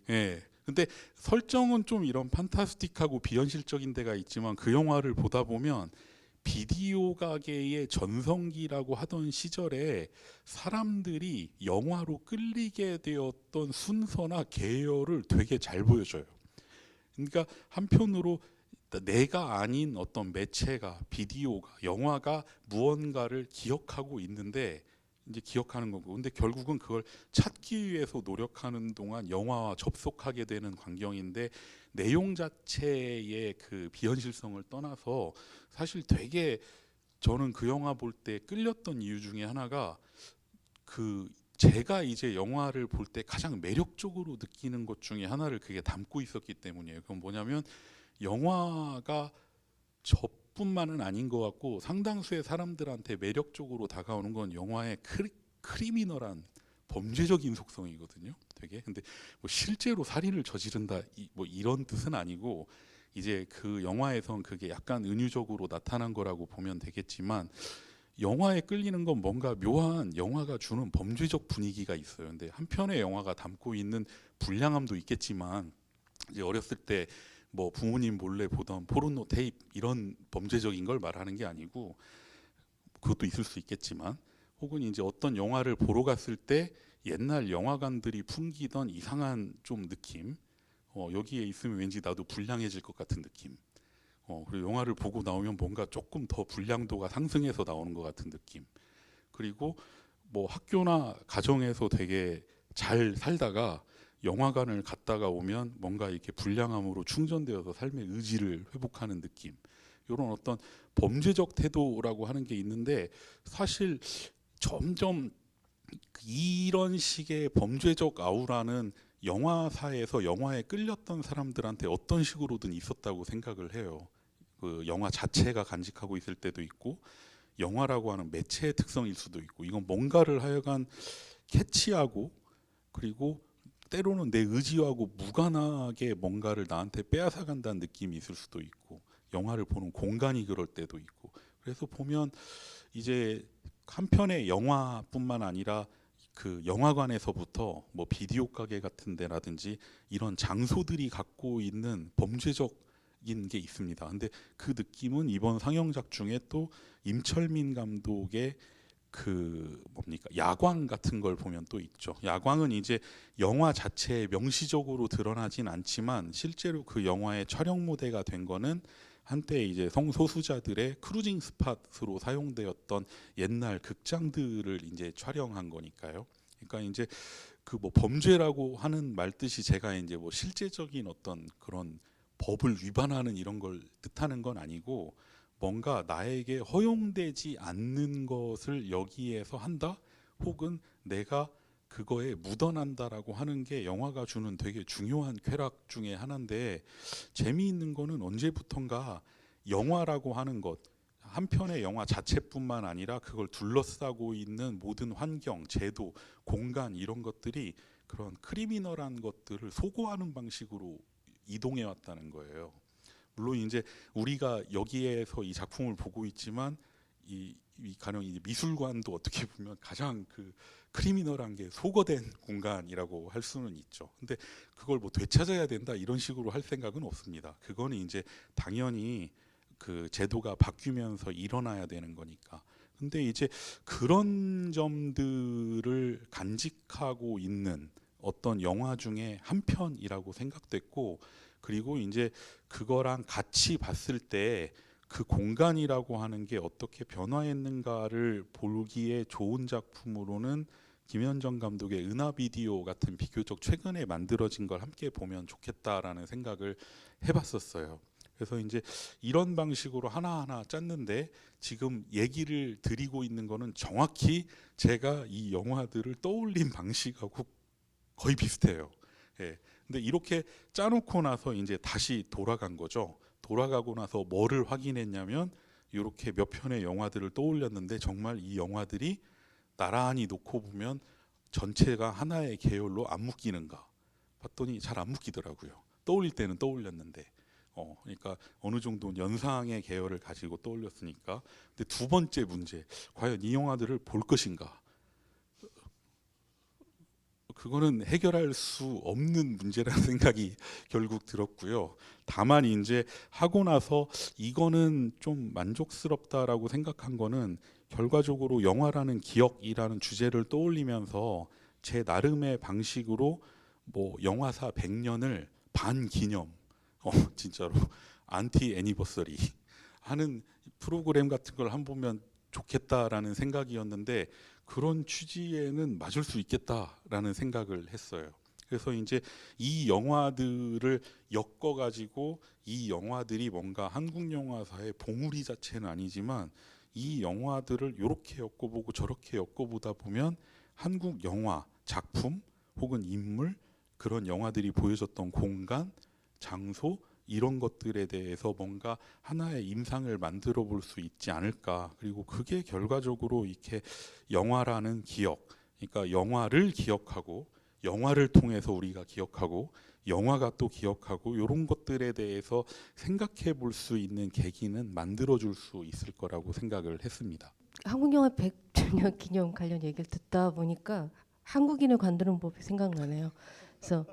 예. 근데 설정은 좀 이런 판타스틱하고 비현실적인 데가 있지만, 그 영화를 보다 보면 비디오 가게의 전성기라고 하던 시절에 사람들이 영화로 끌리게 되었던 순서나 계열을 되게 잘 보여줘요. 그러니까 한편으로 내가 아닌 어떤 매체가, 비디오가, 영화가 무언가를 기억하고 있는데 이제 기억하는 거고, 근데 결국은 그걸 찾기 위해서 노력하는 동안 영화와 접속하게 되는 광경인데, 내용 자체의 그 비현실성을 떠나서 사실 되게 저는 그 영화 볼 때 끌렸던 이유 중에 하나가, 그 제가 이제 영화를 볼 때 가장 매력적으로 느끼는 것 중에 하나를 그게 담고 있었기 때문이에요. 그건 뭐냐면, 영화가 저뿐만은 아닌 것 같고 상당수의 사람들한테 매력적으로 다가오는 건 영화의 크리미널한 범죄적인 속성이거든요, 되게. 근데 뭐 실제로 살인을 저지른다 뭐 이런 뜻은 아니고, 이제 그 영화에선 그게 약간 은유적으로 나타난 거라고 보면 되겠지만, 영화에 끌리는 건 뭔가 묘한 영화가 주는 범죄적 분위기가 있어요. 근데 한편의 영화가 담고 있는 불량함도 있겠지만, 이제 어렸을 때 뭐 부모님 몰래 보던 포르노 테이프 이런 범죄적인 걸 말하는 게 아니고, 그것도 있을 수 있겠지만, 혹은 이제 어떤 영화를 보러 갔을 때 옛날 영화관들이 풍기던 이상한 좀 느낌, 여기에 있으면 왠지 나도 불량해질 것 같은 느낌, 그리고 영화를 보고 나오면 뭔가 조금 더 불량도가 상승해서 나오는 것 같은 느낌, 그리고 뭐 학교나 가정에서 되게 잘 살다가 영화관을 갔다가 오면 뭔가 이렇게 불량함으로 충전되어서 삶의 의지를 회복하는 느낌, 이런 어떤 범죄적 태도라고 하는 게 있는데, 사실 점점 이런 식의 범죄적 아우라는 영화사에서 영화에 끌렸던 사람들한테 어떤 식으로든 있었다고 생각을 해요. 그 영화 자체가 간직하고 있을 때도 있고, 영화라고 하는 매체의 특성일 수도 있고, 이건 뭔가를 하여간 캐치하고, 그리고 때로는 내 의지하고 무관하게 뭔가를 나한테 빼앗아 간다는 느낌이 있을 수도 있고, 영화를 보는 공간이 그럴 때도 있고. 그래서 보면 이제 한편의 영화뿐만 아니라 그 영화관에서부터 뭐 비디오 가게 같은 데라든지 이런 장소들이 갖고 있는 범죄적인 게 있습니다. 근데 그 느낌은 이번 상영작 중에 또 임철민 감독의 그 뭡니까, 야광 같은 걸 보면 또 있죠. 야광은 이제 영화 자체에 명시적으로 드러나진 않지만 실제로 그 영화의 촬영 무대가 된 거는 한때 이제 성소수자들의 크루징 스팟으로 사용되었던 옛날 극장들을 이제 촬영한 거니까요. 그러니까 이제 그 뭐 범죄라고 하는 말 뜻이 제가 이제 뭐 실제적인 어떤 그런 법을 위반하는 이런 걸 뜻하는 건 아니고 뭔가 나에게 허용되지 않는 것을 여기에서 한다 혹은 내가 그거에 묻어난다라고 하는 게 영화가 주는 되게 중요한 쾌락 중에 하나인데, 재미있는 거는 언제부턴가 영화라고 하는 것, 한 편의 영화 자체뿐만 아니라 그걸 둘러싸고 있는 모든 환경, 제도, 공간 이런 것들이 그런 크리미널한 것들을 소고하는 방식으로 이동해 왔다는 거예요. 물론 이제 우리가 여기에서 이 작품을 보고 있지만 이 가령 이 미술관도 어떻게 보면 가장 그 크리미널한 게 소거된 공간이라고 할 수는 있죠. 근데 그걸 뭐 되찾아야 된다 이런 식으로 할 생각은 없습니다. 그거는 이제 당연히 그 제도가 바뀌면서 일어나야 되는 거니까. 근데 이제 그런 점들을 간직하고 있는 어떤 영화 중에 한 편이라고 생각됐고, 그리고 이제 그거랑 같이 봤을 때 그 공간이라고 하는 게 어떻게 변화했는가를 보기에 좋은 작품으로는 김현정 감독의 은하비디오 같은 비교적 최근에 만들어진 걸 함께 보면 좋겠다라는 생각을 해봤었어요. 그래서 이제 이런 방식으로 하나하나 짰는데 지금 얘기를 드리고 있는 거는 정확히 제가 이 영화들을 떠올린 방식하고 거의 비슷해요. 예. 근데 이렇게 짜놓고 나서 이제 다시 돌아간 거죠. 돌아가고 나서 뭐를 확인했냐면 이렇게 몇 편의 영화들을 떠올렸는데 정말 이 영화들이 나란히 놓고 보면 전체가 하나의 계열로 안 묶이는가 봤더니 잘 안 묶이더라고요. 떠올릴 때는 떠올렸는데 그러니까 어느 정도 연상의 계열을 가지고 떠올렸으니까. 근데 두 번째 문제, 과연 이 영화들을 볼 것인가? 그거는 해결할 수 없는 문제라는 생각이 결국 들었고요. 다만 이제 하고 나서 이거는 좀 만족스럽다라고 생각한 거는 결과적으로 영화라는 기억이라는 주제를 떠올리면서 제 나름의 방식으로 뭐 영화사 100년을 반기념, 진짜로 안티 애니버서리 하는 프로그램 같은 걸 한 보면 좋겠다라는 생각이었는데, 그런 취지에는 맞을 수 있겠다라는 생각을 했어요. 그래서 이제 이 영화들을 엮어가지고 이 영화들이 뭔가 한국 영화사의 봉우리 자체는 아니지만 이 영화들을 이렇게 엮어보고 저렇게 엮어보다 보면 한국 영화 작품 혹은 인물, 그런 영화들이 보여줬던 공간, 장소 이런 것들에 대해서 뭔가 하나의 임상을 만들어 볼 수 있지 않을까. 그리고 그게 결과적으로 이렇게 영화라는 기억, 그러니까 영화를 기억하고 영화를 통해서 우리가 기억하고 영화가 또 기억하고 이런 것들에 대해서 생각해 볼 수 있는 계기는 만들어 줄 수 있을 거라고 생각을 했습니다. 한국 영화 100주년 기념 관련 얘기를 듣다 보니까 한국인을 관두는 법이 생각나네요. 그래서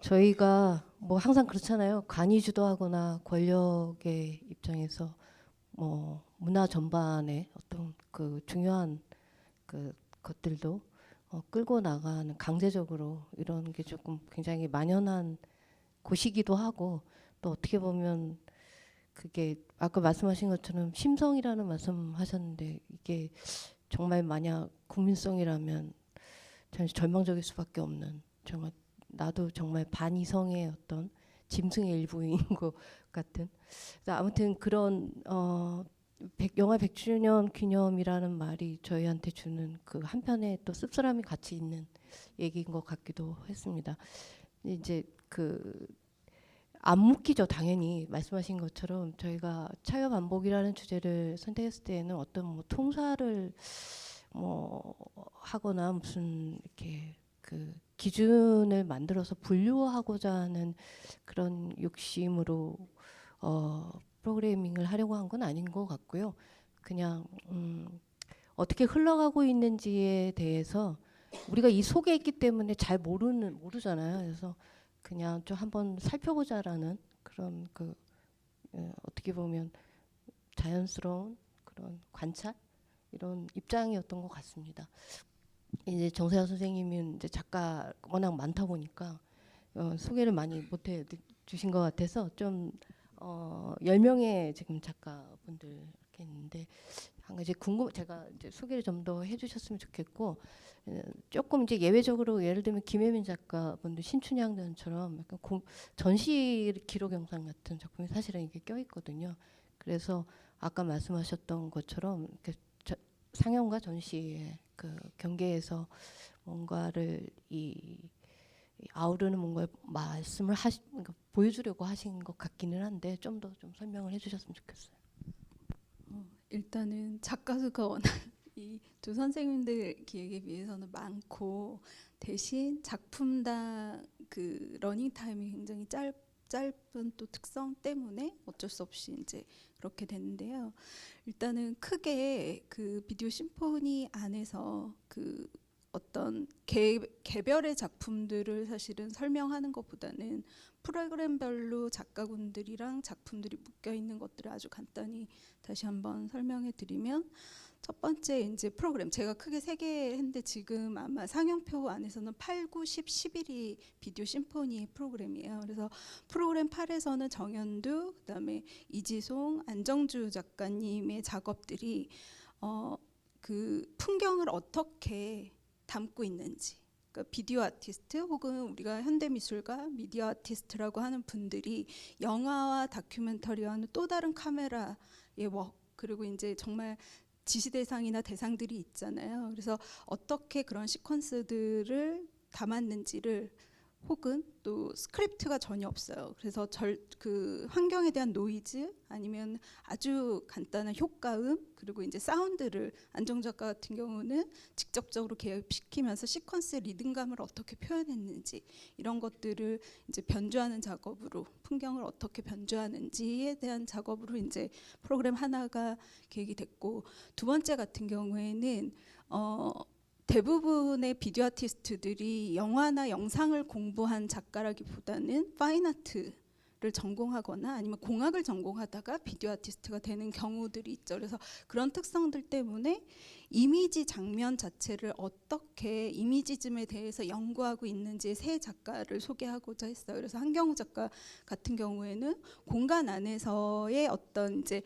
저희가 뭐 항상 그렇잖아요. 관이 주도하거나 권력의 입장에서 뭐 문화 전반의 어떤 그 중요한 그 것들도 끌고 나가는, 강제적으로 이런 게 조금 굉장히 만연한 곳이기도 하고, 또 어떻게 보면 그게 아까 말씀하신 것처럼 심성이라는 말씀하셨는데, 이게 정말 만약 국민성이라면 저는 절망적일 수밖에 없는, 정말 나도 정말 반이성의 어떤 짐승의 일부인 것 같은. 그래서 아무튼 그런 영화 100주년 기념이라는 말이 저희한테 주는 그 한편의 또 씁쓸함이 같이 있는 얘기인 것 같기도 했습니다. 이제 그 안 묶이죠. 당연히 말씀하신 것처럼 저희가 차여 반복이라는 주제를 선택했을 때에는 어떤 뭐 통사를 뭐 하거나 무슨 이렇게 그 기준을 만들어서 분류하고자 하는 그런 욕심으로 프로그래밍을 하려고 한 건 아닌 것 같고요. 그냥 어떻게 흘러가고 있는지에 대해서 우리가 이 속에 있기 때문에 잘 모르잖아요. 그래서 그냥 좀 한번 살펴보자라는 그런 그 어떻게 보면 자연스러운 그런 관찰, 이런 입장이었던 것 같습니다. 이제 정세아 선생님은 이제 작가 워낙 많다 보니까 소개를 많이 못해 주신 것 같아서 좀 10명의 지금 작가분들 이렇게 있는데, 한 가지 제가 이제 소개를 좀 더 해주셨으면 좋겠고, 조금 이제 예외적으로 예를 들면 김혜민 작가분들 신춘향전처럼 약간 전시 기록 영상 같은 작품이 사실은 이게 껴 있거든요. 그래서 아까 말씀하셨던 것처럼 이렇게 상영과 전시의 그 경계에서 뭔가를 아우르는 뭔가 말씀을 그러니까 보여주려고 하신 것 같기는 한데 좀 더 좀 설명을 해주셨으면 좋겠어요. 일단은 작가 수가 워낙 이 두 선생님들 기획에 비해서는 많고, 대신 작품당 그 러닝 타임이 굉장히 짧은 또 특성 때문에 어쩔 수 없이 이제 그렇게 됐는데요. 일단은 크게 그 비디오 심포니 안에서 그 어떤 개별의 작품들을 사실은 설명하는 것보다는 프로그램별로 작가분들이랑 작품들이 묶여 있는 것들을 아주 간단히 다시 한번 설명해 드리면, 첫 번째 이제 프로그램 제가 크게 3개 했는데 지금 아마 상영표 안에서는 8, 9, 10, 11이 비디오 심포니 프로그램이에요. 그래서 프로그램 8에서는 정현두, 그다음에 이지송, 안정주 작가님의 작업들이 그 풍경을 어떻게 담고 있는지, 그러니까 비디오 아티스트 혹은 우리가 현대미술가, 미디어 아티스트라고 하는 분들이 영화와 다큐멘터리와는 또 다른 카메라의 그리고 이제 정말 지시 대상이나 대상들이 있잖아요. 그래서 어떻게 그런 시퀀스들을 담았는지를, 혹은 또 스크립트가 전혀 없어요. 그래서 그 환경에 대한 노이즈, 아니면 아주 간단한 효과음, 그리고 이제 사운드를 안정 작가 같은 경우는 직접적으로 개입시키면서 시퀀스의 리듬감을 어떻게 표현했는지, 이런 것들을 이제 변주하는 작업으로, 풍경을 어떻게 변주하는지에 대한 작업으로 이제 프로그램 하나가 계획이 됐고, 두 번째 같은 경우에는 대부분의 비디오 아티스트들이 영화나 영상을 공부한 작가라기보다는 파인아트를 전공하거나 아니면 공학을 전공하다가 비디오 아티스트가 되는 경우들이 있죠. 그래서 그런 특성들 때문에 이미지 장면 자체를 어떻게 이미지즘에 대해서 연구하고 있는지 세 작가를 소개하고자 했어요. 그래서 한경우 작가 같은 경우에는 공간 안에서의 어떤 이제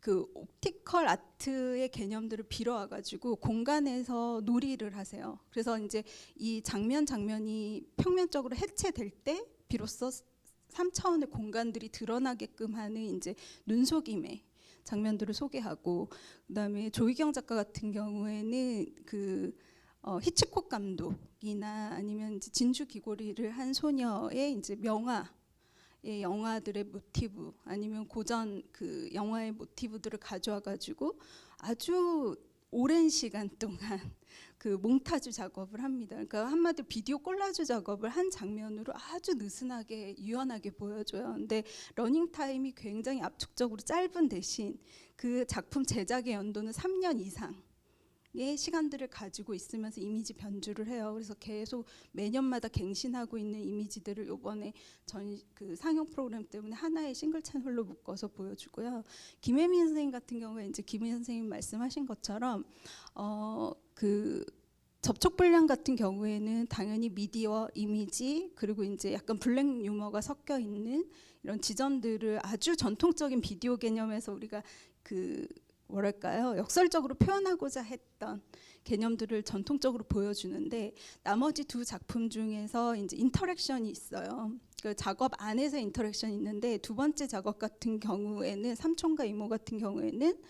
그 옵티컬 아트의 개념들을 빌어와가지고 공간에서 놀이를 하세요. 그래서 이제 이 장면이 평면적으로 해체될 때 비로소 3차원의 공간들이 드러나게끔 하는 이제 눈속임의 장면들을 소개하고, 그다음에 조희경 작가 같은 경우에는 그 히치콕 감독이나 아니면 이제 진주 귀고리를 한 소녀의 이제 영화들의 모티브, 아니면 고전 그 영화의 모티브들을 가져와 가지고 아주 오랜 시간 동안 그 몽타주 작업을 합니다. 그러니까 한마디로 비디오 콜라주 작업을 한 장면으로 아주 느슨하게 유연하게 보여줘요. 근데 러닝 타임이 굉장히 압축적으로 짧은 대신 그 작품 제작의 연도는 3년 이상 의 시간들을 가지고 있으면서 이미지 변주를 해요. 그래서 계속 매년마다 갱신하고 있는 이미지들을 이번에 그 상영 프로그램 때문에 하나의 싱글 채널로 묶어서 보여주고요. 김혜민 선생님 같은 경우에 이제 김혜민 선생님 말씀하신 것처럼 그 접촉 불량 같은 경우에는 당연히 미디어, 이미지, 그리고 이제 약간 블랙 유머가 섞여 있는 이런 지점들을 아주 전통적인 비디오 개념에서 우리가 그 뭐랄까요, 역설적으로 표현하고자 했던 개념들을 전통적으로 보여주는데, 나머지 두 작품 중에서 이제 인터랙션이 있어요. 그 작업 안에서 인터랙션이 있는데, 두 번째 작업 같은 경우에는 삼촌과 이모 같은 경우에는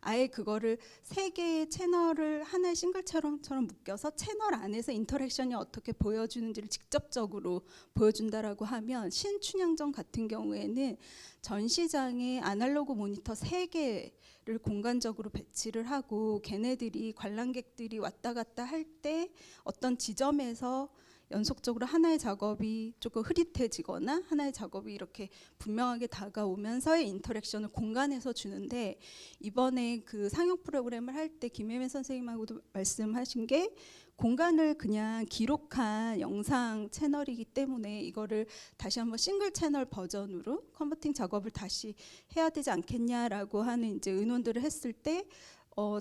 아예 그거를 3개의 채널을 하나의 싱글 채널처럼 묶여서 채널 안에서 인터랙션이 어떻게 보여주는지를 직접적으로 보여준다라고 하면, 신춘향전 같은 경우에는 전시장에 아날로그 모니터 3개를 공간적으로 배치를 하고, 걔네들이 관람객들이 왔다 갔다 할 때 어떤 지점에서 연속적으로 하나의 작업이 조금 흐릿해지거나 하나의 작업이 이렇게 분명하게 다가오면서의 인터랙션을 공간에서 주는데, 이번에 그 상영 프로그램을 할 때 김혜민 선생님하고도 말씀하신 게, 공간을 그냥 기록한 영상 채널이기 때문에 이거를 다시 한번 싱글 채널 버전으로 컨버팅 작업을 다시 해야 되지 않겠냐라고 하는 이제 의논들을 했을 때,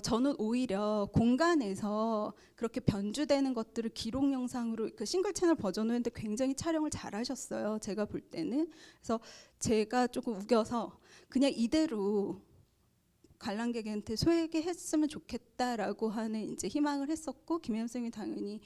저는 오히려 공간에서 그렇게 변주되는 것들을 기록 영상으로 그 싱글 채널 버전으로 했는데 굉장히 촬영을 잘 하셨어요. 제가 볼 때는. 그래서 제가 조금 우겨서 그냥 이대로 관람객한테 소개했으면 좋겠다라고 하는 이제 희망을 했었고 김혜연 선생님이 당연히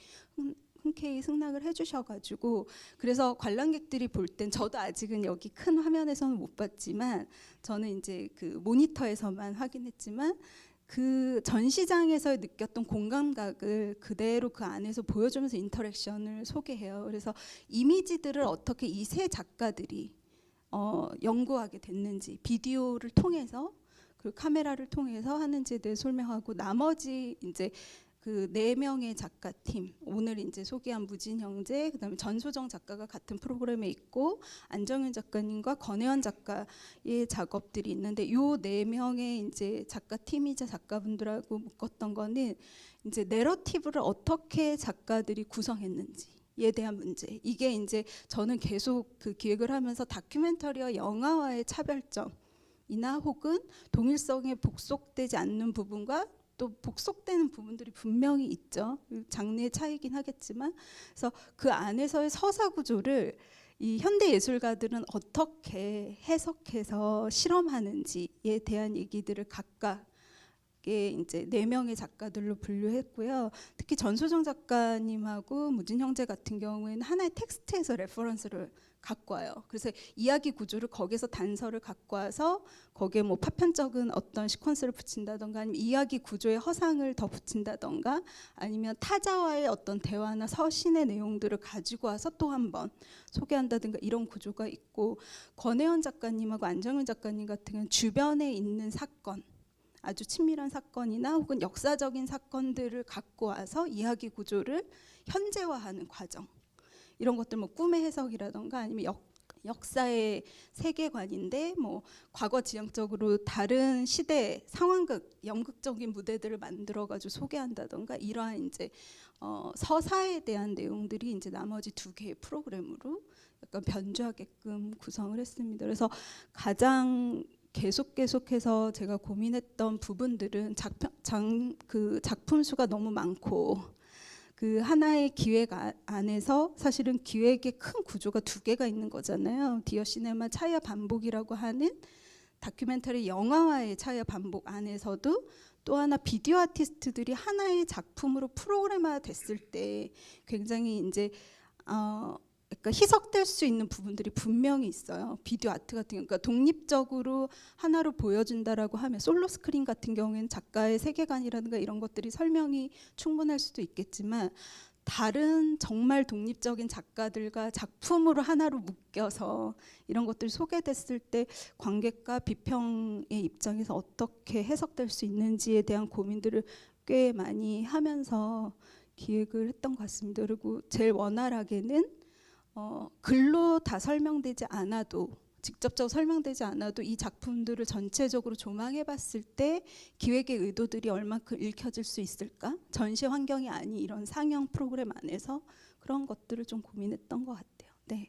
흔쾌히 승낙을 해주셔가지고 그래서 관람객들이 볼 땐 저도 아직은 여기 큰 화면에서는 못 봤지만 저는 이제 그 모니터에서만 확인했지만 그 전시장에서 느꼈던 공감각을 그대로 그 안에서 보여주면서 인터랙션을 소개해요. 그래서 이미지들을 어떻게 이 세 작가들이 연구하게 됐는지 비디오를 통해서 그 카메라를 통해서 하는지에 대해 설명하고 나머지 이제 그 4명의 작가팀 오늘 이제 소개한 무진 형제 그다음에 전소정 작가가 같은 프로그램에 있고 안정윤 작가님과 권혜원 작가의 작업들이 있는데 요 4명의 이제 작가팀이자 작가분들하고 묶었던 거는 이제 내러티브를 어떻게 작가들이 구성했는지에 대한 문제. 이게 이제 저는 계속 그 기획을 하면서 다큐멘터리와 영화와의 차별점이나 혹은 동일성에 복속되지 않는 부분과 또 복속되는 부분들이 분명히 있죠. 장르의 차이긴 하겠지만 그래서 그 안에서의 서사 구조를 이 현대 예술가들은 어떻게 해석해서 실험하는지에 대한 얘기들을 각각의 이제 4명의 작가들로 분류했고요. 특히 전소정 작가님하고 무진 형제 같은 경우에는 하나의 텍스트에서 레퍼런스를 갖고 와요. 그래서 이야기 구조를 거기서 단서를 갖고 와서 거기에 뭐 파편적인 어떤 시퀀스를 붙인다던가 아니면 이야기 구조의 허상을 더 붙인다던가 아니면 타자와의 어떤 대화나 서신의 내용들을 가지고 와서 또 한 번 소개한다든가 이런 구조가 있고 권혜원 작가님하고 안정윤 작가님 같은 경우는 주변에 있는 사건 아주 친밀한 사건이나 혹은 역사적인 사건들을 갖고 와서 이야기 구조를 현재화하는 과정 이런 것들 뭐 꿈의 해석이라던가 아니면 역사의 세계관인데 뭐 과거 지향적으로 다른 시대 상황극 연극적인 무대들을 만들어 가지고 소개한다던가 이러한 이제 서사에 대한 내용들이 이제 나머지 2개의 프로그램으로 약간 변주하게끔 구성을 했습니다. 그래서 가장 계속해서 제가 고민했던 부분들은 그 작품 수가 너무 많고 그 하나의 기획 안에서 사실은 기획의 큰 구조가 2개가 있는 거잖아요. 디어 시네마 차이와 반복이라고 하는 다큐멘터리 영화와의 차이와 반복 안에서도 또 하나 비디오 아티스트들이 하나의 작품으로 프로그램화 됐을 때 굉장히 이제 그러니까 희석될 수 있는 부분들이 분명히 있어요. 비디오 아트 같은 경우, 그러니까 독립적으로 하나로 보여준다라고 하면 솔로 스크린 같은 경우에는 작가의 세계관이라든가 이런 것들이 설명이 충분할 수도 있겠지만 다른 정말 독립적인 작가들과 작품으로 하나로 묶여서 이런 것들이 소개됐을 때 관객과 비평의 입장에서 어떻게 해석될 수 있는지에 대한 고민들을 꽤 많이 하면서 기획을 했던 것 같습니다. 그리고 제일 원활하게는 글로 다 설명되지 않아도 직접적으로 설명되지 않아도 이 작품들을 전체적으로 조망해 봤을 때 기획의 의도들이 얼마큼 읽혀질 수 있을까? 전시 환경이 아닌 이런 상영 프로그램 안에서 그런 것들을 좀 고민했던 것 같아요. 네.